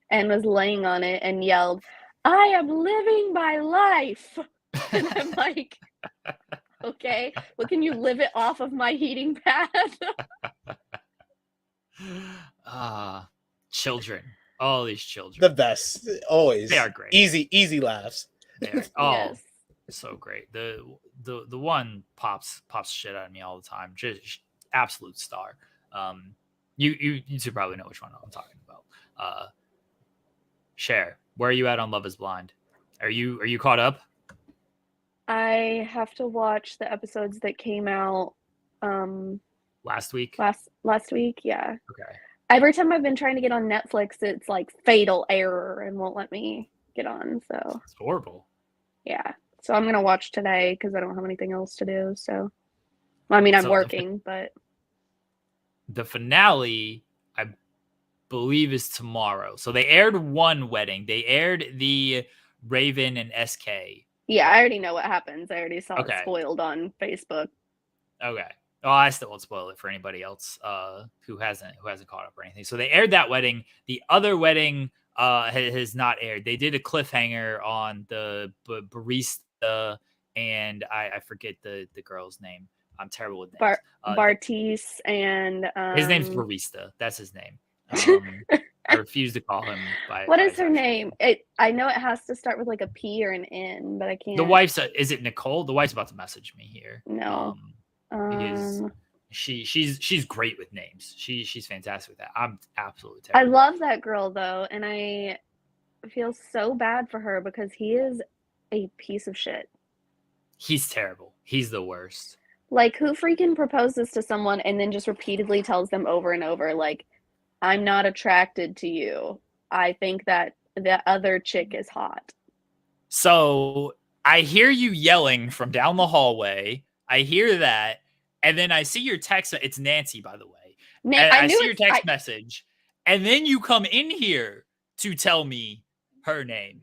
and was laying on it and yelled, "I am living my life." And I'm like, "Okay, well, can you live it off of my heating pad?" Children. All these children. The best. Always. They are great. Easy laughs. They are. Yes. So great. The one pops shit out of me all the time. Just absolute star. You two probably know which one I'm talking about. Cher, where are you at on Love is Blind? Are you caught up? I have to watch the episodes that came out last week. Last week, yeah. Okay. Every time I've been trying to get on Netflix, it's like fatal error and won't let me get on. So it's horrible. Yeah. So I'm gonna watch today because I don't have anything else to do. So, I mean, I'm working, but the finale, I believe, is tomorrow. So they aired one wedding. They aired the Raven and SK. Yeah, I already know what happens. I already saw it spoiled on Facebook. Okay. Oh, I still won't spoil it for anybody else who hasn't caught up or anything. So they aired that wedding. The other wedding has not aired. They did a cliffhanger on the barista, and I forget the girl's name. I'm terrible with names. Bartiz and his name's Barista. That's his name. I refuse to call him by. What is her name? I know it has to start with like a P or an N, but I can't. The wife's is it Nicole? The wife's about to message me here. No. Because she's great with names. She's fantastic with that. I'm absolutely terrible. I love that girl though, and I feel so bad for her because he is a piece of shit. He's terrible. He's the worst. Like, who freaking proposes to someone and then just repeatedly tells them over and over, like, "I'm not attracted to you. I think that the other chick is hot." So I hear you yelling from down the hallway. I hear that. And then I see your text. It's Nancy, by the way. I see your text message. And then you come in here to tell me her name.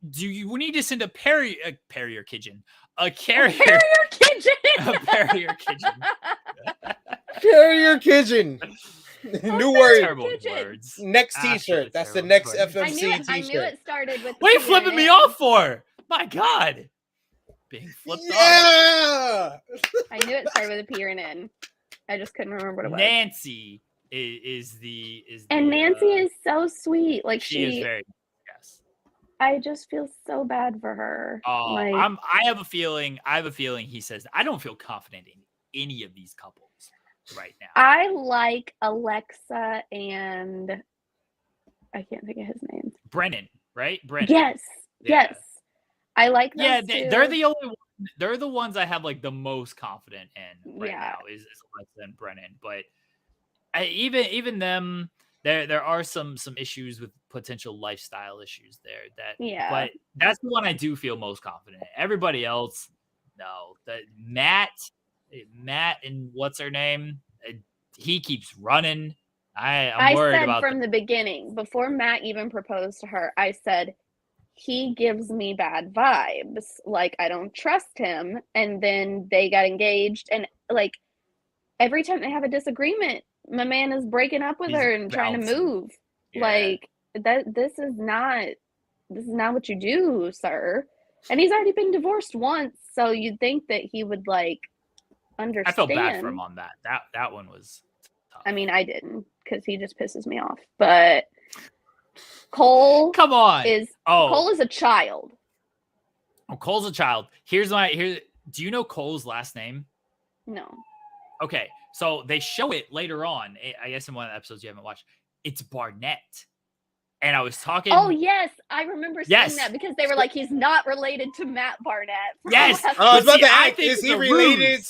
Do you need to send a carrier pigeon? A carrier pigeon. A carrier pigeon. Carrier pigeon. New word. Terrible words. Next Absolutely T-shirt. That's the terrible next words. FMC I knew T-shirt. it started with. What are you flipping me off for? My God. Being flipped off. Yeah. I knew it started with a P or an N. I just couldn't remember what it was. Nancy is the and Nancy is so sweet. Like she is very yes. I just feel so bad for her. Like, I have a feeling he says I don't feel confident in any of these couples right now. I like Alexa and I can't think of his name. Brennan, right? Brennan. Yes. Yeah. Yes. I like those Yeah, two. they're the only they're the ones I have like the most confident in right now is Alexa and Brennan. But even them, there are some issues with potential lifestyle issues there. But that's the one I do feel most confident in. Everybody else, no. Matt and what's her name? He keeps running. I'm worried about from the beginning, before Matt even proposed to her, I said, he gives me bad vibes. Like, I don't trust him. And then they got engaged. And like, every time they have a disagreement, my man is breaking up with her and trying to move. Yeah. Like, this is not what you do, sir. And he's already been divorced once. So you'd think that he would like understand. I felt bad for him on that. That one was tough. I mean, I didn't, because he just pisses me off. But Cole, come on, Cole is a child. Oh, Cole's a child. Do you know Cole's last name? No. Okay, so they show it later on. I guess in one of the episodes you haven't watched. It's Barnett. And I was talking. Oh, yes. I remember seeing that because they were like, he's not related to Matt Barnett. Yes. I was about to ask, is he related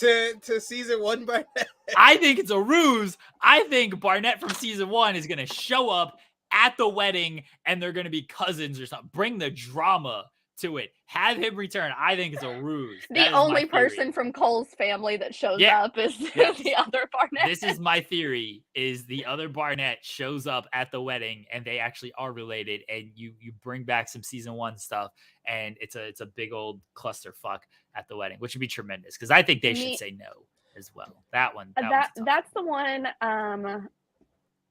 to season 1 Barnett? I think it's a ruse. I think Barnett from season 1 is going to show up at the wedding and they're going to be cousins or something. Bring the drama to it. Have him return. I think it's a ruse. The only person from Cole's family that shows up is the other Barnett. This is my theory, is the other Barnett shows up at the wedding and they actually are related, and you bring back some season 1 stuff and it's a big old clusterfuck at the wedding, which would be tremendous because I think they should say no as well. That's the one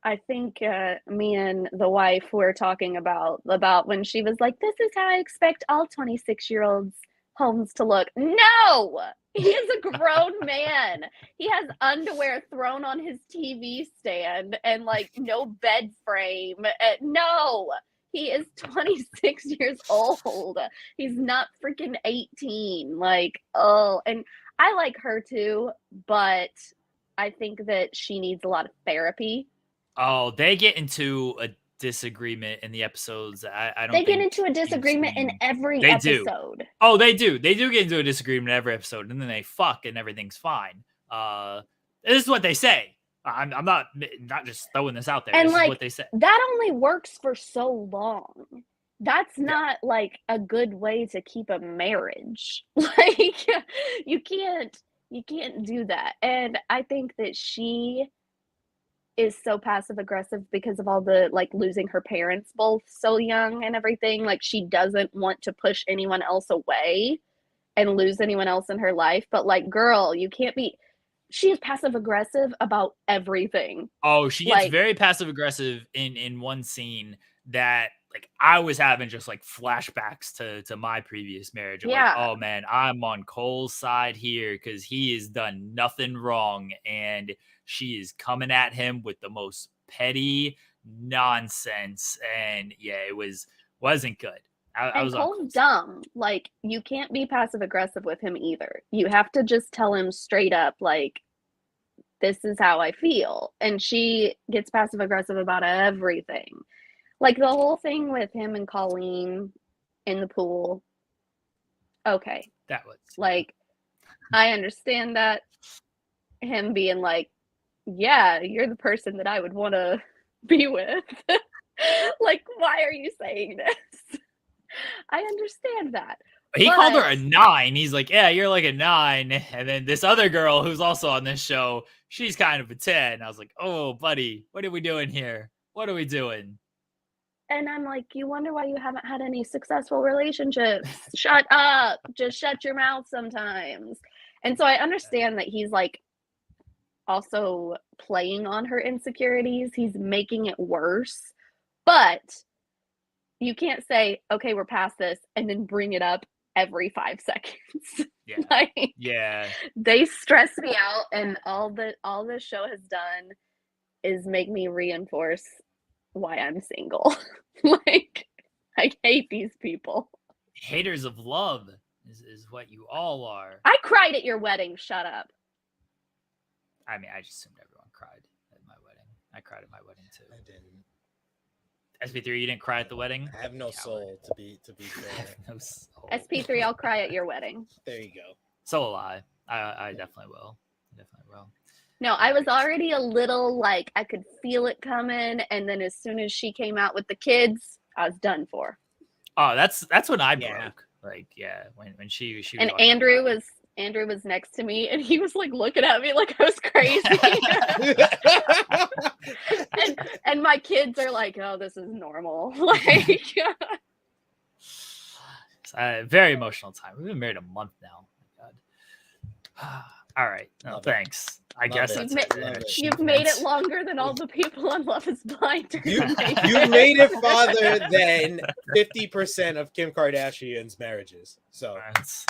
I think me and the wife were talking about when she was like, this is how I expect all 26-year-olds homes to look. No, he is a grown man. He has underwear thrown on his TV stand and like no bed frame. No, he is 26 years old. He's not freaking 18. Like, and I like her too, but I think that she needs a lot of therapy. Oh, they get into a disagreement in the episodes. I don't. They get into a disagreement in every episode. Oh, they do. They do get into a disagreement in every episode, and then they fuck, and everything's fine. This is what they say. I'm not just throwing this out there. And this like, is what they say. That only works for so long. That's not like a good way to keep a marriage. Like, you can't do that. And I think that she is so passive aggressive because of all the like losing her parents both so young and everything. Like, she doesn't want to push anyone else away and lose anyone else in her life. But like, girl, you can't be. She is passive aggressive about everything. Oh, she gets very passive aggressive in one scene that like I was having just like flashbacks to my previous marriage. Like, oh man, I'm on Cole's side here because he has done nothing wrong, and she is coming at him with the most petty nonsense. And yeah, it wasn't good. I was Cole's dumb. Like, you can't be passive aggressive with him either. You have to just tell him straight up, like, this is how I feel. And she gets passive aggressive about everything. Like, the whole thing with him and Colleen in the pool. Okay. That was like, I understand that. Him being like, yeah, you're the person that I would want to be with. Like, why are you saying this? I understand that. He called her a 9. He's like, yeah, you're like a 9. And then this other girl who's also on this show, she's kind of a 10. I was like, oh, buddy, what are we doing here? What are we doing? And I'm like, you wonder why you haven't had any successful relationships. Shut up. Just shut your mouth sometimes. And so I understand that he's like also playing on her insecurities. He's making it worse. But you can't say, okay, we're past this, and then bring it up every 5 seconds. Yeah. Like, Yeah. they stress me out, and all this show has done is make me reinforce why I'm single. Like, I hate these people. Haters of love is what you all are. I cried at your wedding. Shut up. I mean, I just assumed everyone cried at my wedding. I cried at my wedding too. I didn't. SP3, you didn't cry at the wedding? I have no soul to be fair. No soul. SP3, I'll cry at your wedding. There you go. So will I. I definitely will. Definitely will. No, I was already a little like, I could feel it coming, and then as soon as she came out with the kids, I was done for. Oh, that's when I Yeah. broke. Like, yeah, when she And was Andrew was next to me, and he was like looking at me like I was crazy. and my kids are like, "Oh, this is normal." Like, very emotional time. We've been married a month now. Oh my God. All right. No, Love it. thanks. I Love guess it. that's Love it. you've made it longer than all the people on Love Is Blind. You made it farther than 50% of Kim Kardashian's marriages. So That's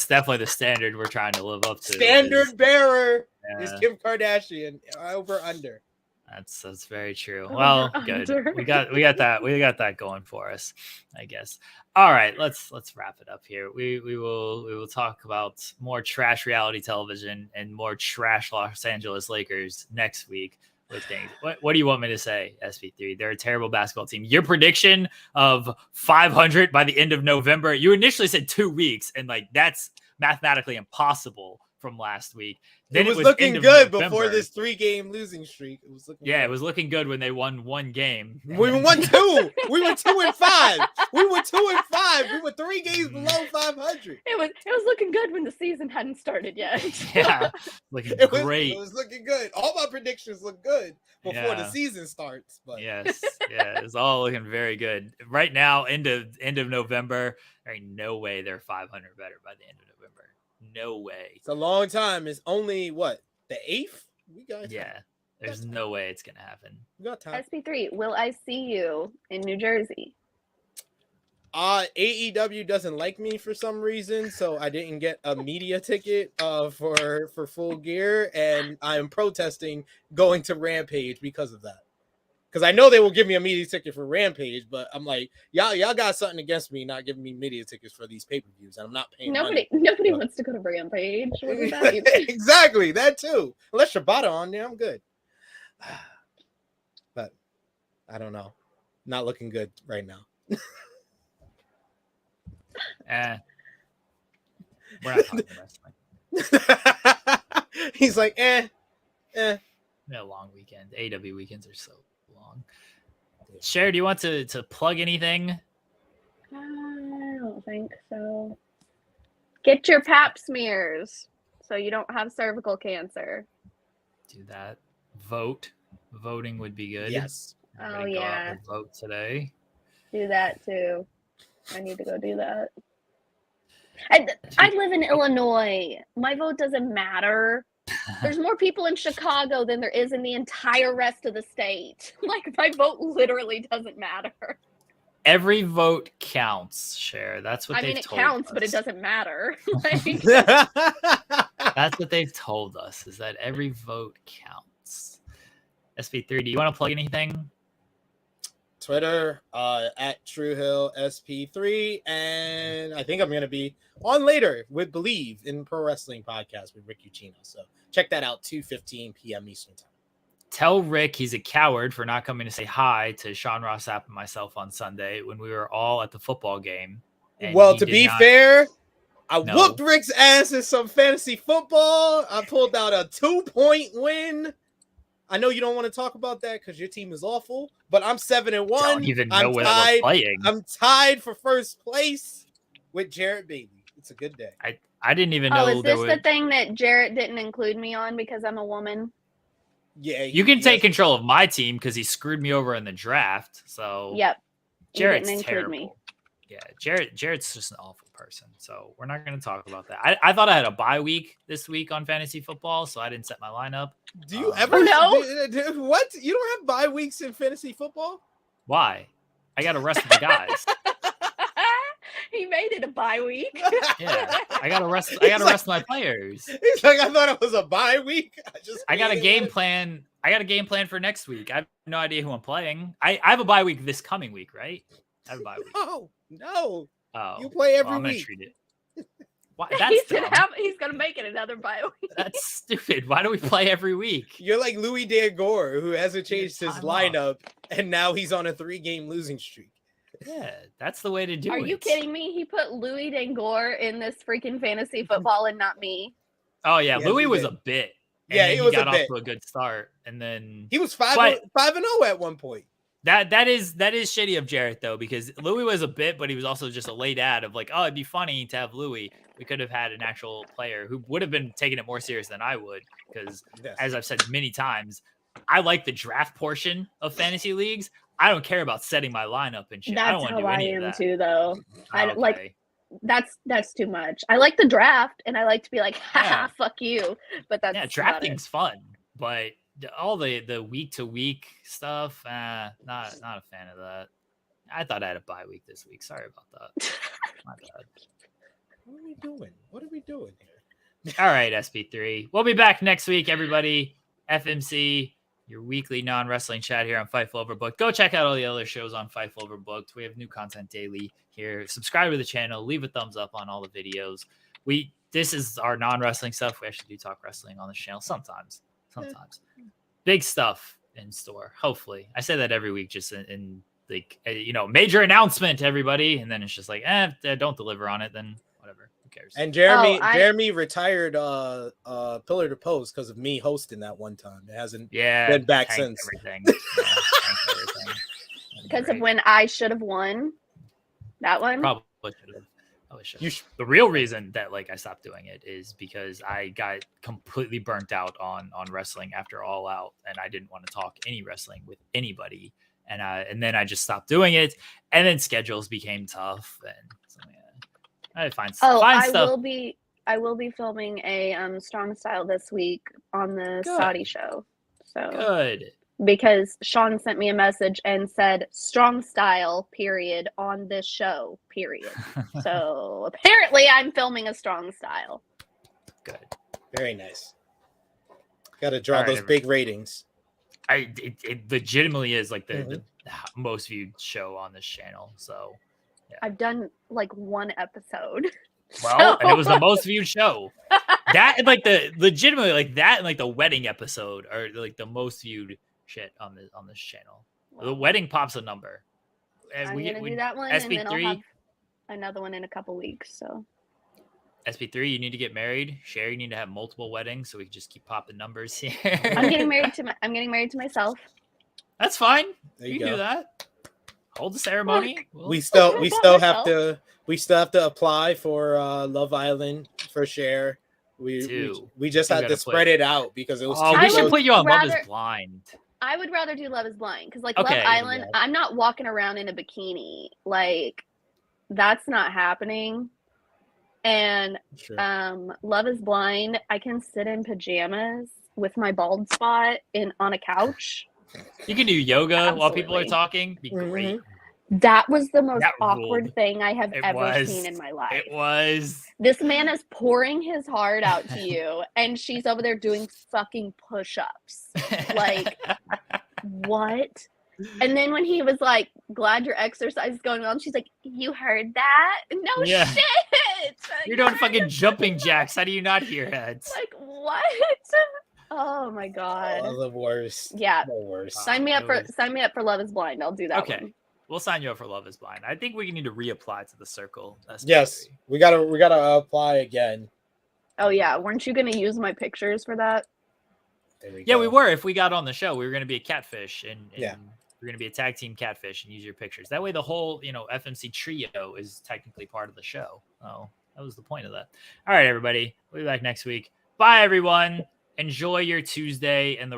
definitely the standard we're trying to live up to. standard bearer Yeah. is Kim Kardashian. Over under. That's very true. Over, Well, good. under. We got that going for us, I guess. All right, let's wrap it up here. We will talk about more trash reality television and more trash Los Angeles Lakers next week with things. What do you want me to say, SP3? They're a terrible basketball team. Your prediction of 500 by the end of November, you initially said 2 weeks, and like that's mathematically impossible from last week. Then it was looking good before this 3-game losing streak. It was looking good. It was looking good when they won 1 game. We won 2. We were 2-5. We were 2-5. We were 3 games below 500. It was looking good when the season hadn't started yet. Yeah, looking great. It was looking good. All my predictions look good before the season starts. But Yes, it's all looking very good right now. End of November. There ain't no way they're 500 better by the end of November. No way. it's a long time. It's only what, the 8th? We got time. Yeah, there's no way it's gonna happen. We got time. SP3, will I see you in New Jersey? AEW doesn't like me for some reason, so I didn't get a media ticket for Full Gear, and I'm protesting going to Rampage because of that. Because I know they will give me a media ticket for Rampage, but I'm like, y'all got something against me not giving me media tickets for these pay-per-views, and I'm not paying Nobody wants to go to Rampage. What does that money. mean? Exactly, that too. Unless Shibata on there, I'm good. But I don't know. Not looking good right now. We're not talking wrestling. He's like, We had a long weekend. AEW weekends are so long. Cher, do you want to plug anything? I don't think so. Get your pap smears so you don't have cervical cancer. Do that. Voting would be good. yes. Everybody go out and vote today. Do that too. I need to go do that. I live in Illinois. My vote doesn't matter. There's more people in Chicago than there is in the entire rest of the state. Like, my vote literally doesn't matter. Every vote counts, Cher. That's what I mean, they've it told counts, us. but it doesn't matter. Like, That's what they've told us, is that every vote counts. SP3, do you want to plug anything? Twitter at TrueHillSP3, and I think I'm going to be on later with Believe in Pro Wrestling Podcast with Rick Ucchino. So check that out, 2:15 p.m. Eastern Time. Tell Rick he's a coward for not coming to say hi to Sean Ross Sapp and myself on Sunday when we were all at the football game. Well, to be fair, I whooped Rick's ass in some fantasy football. I pulled out a 2-point win. I know you don't want to talk about that because your team is awful, but I'm 7-1. Don't even know where we're playing. I'm tied for first place with Jarrett Bailey. It's a good day. I didn't even know. is this the thing that Jarrett didn't include me on because I'm a woman? Yeah, you can take control of my team because he screwed me over in the draft. So Yep, Jarrett's include terrible. me. Yeah, Jared's just an awful person. So we're not going to talk about that. I thought I had a bye week this week on fantasy football, so I didn't set my lineup. Do you ever? What? You don't have bye weeks in fantasy football? Why? I got to rest my guys. He made it a bye week. Yeah, I got to rest my players. He's like, I thought it was a bye week. I got a game plan. I got a game plan for next week. I have no idea who I'm playing. I have a bye week this coming week, right? I have a bye week. No. Oh, you play every I'm gonna week. treat it. Why, that's he's gonna make it another bye week. That's stupid. Why do we play every week? You're like Louis Dangor, who hasn't changed his lineup, and now he's on a 3-game losing streak. Yeah, that's the way to do it. Are you kidding me? He put Louis Dangor in this freaking fantasy football and not me. Oh yeah, Louis was a bit. Yeah, he was got a off bit. to a good start, and then he was 5-0 at one point. That is shitty of Jarrett though, because Louis was a bit, but he was also just a late ad of like, oh, it'd be funny to have Louis. We could have had an actual player who would have been taking it more serious than I would, because as I've said many times, I like the draft portion of fantasy leagues. I don't care about setting my lineup and shit. I don't want to do any of that. Too, though. I Okay. like that's too much. I like the draft, and I like to be like, haha, fuck you. But that's drafting's fun, but all the week to week stuff, not a fan of that. I thought I had a bye week this week. Sorry about that. My bad. What are we doing here? All right, SP3. We'll be back next week, everybody. FMC, your weekly non-wrestling chat here on Fightful Overbooked. Go check out all the other shows on Fightful Overbooked. We have new content daily here. Subscribe to the channel. Leave a thumbs up on all the videos. This is our non-wrestling stuff. We actually do talk wrestling on this channel sometimes. Big stuff in store, hopefully. I say that every week, just in like, major announcement, everybody. And then it's just like, don't deliver on it, then whatever. Who cares? And Jeremy retired Pillar to Post because of me hosting that one time. It hasn't been back since. Everything. Because of when I should have won that one. Probably should have. The real reason that I stopped doing it is because I got completely burnt out on wrestling after All Out, and I didn't want to talk any wrestling with anybody, and then I just stopped doing it, and then schedules became tough, and so I find stuff. I will be filming a strong style this week on the Saudi show. So good. Because Sean sent me a message and said strong style period on this show period. So apparently I'm filming a strong style. Good. Very nice. Got to draw those big ratings. It legitimately is like the most viewed show on this channel. So yeah. I've done one episode. Well, and it was the most viewed show. That and legitimately that and the wedding episode are the most viewed shit on this channel. Wow. The wedding pops a number. I'm gonna do that one, SP3, and then I'll have another one in a couple weeks. So SP3, you need to get married. Sherry, you need to have multiple weddings so we can just keep popping numbers here. I'm getting married to myself. That's fine. You can do that. Hold the ceremony. We still have to apply for Love Island for Cher. We just had to spread it out because it was. We should put you on Love Is Blind. I would rather do Love Is Blind because Love Island, I'm not walking around in a bikini. That's not happening. And Love Is Blind, I can sit in pajamas with my bald spot on a couch. You can do yoga while people are talking. Be great. That was the most awkward thing I have ever seen in my life. It was. This man is pouring his heart out to you, and she's over there doing fucking push-ups. What? And then when he was like, glad your exercise is going on, she's like, you heard that? No shit! You're doing fucking jumping jacks. How do you not hear that? What? Oh my god. The worst. Yeah. The worst. Sign me up for Love Is Blind. I'll do that one. We'll sign you up for Love Is Blind. I think we need to reapply to the circle. Yes, we gotta apply again. Oh yeah, weren't you gonna use my pictures for that? We were. If we got on the show, we were gonna be a catfish, and we're gonna be a tag team catfish and use your pictures. That way, the whole FMC trio is technically part of the show. Oh, that was the point of that. All right, everybody, we'll be back next week. Bye, everyone. Enjoy your Tuesday and the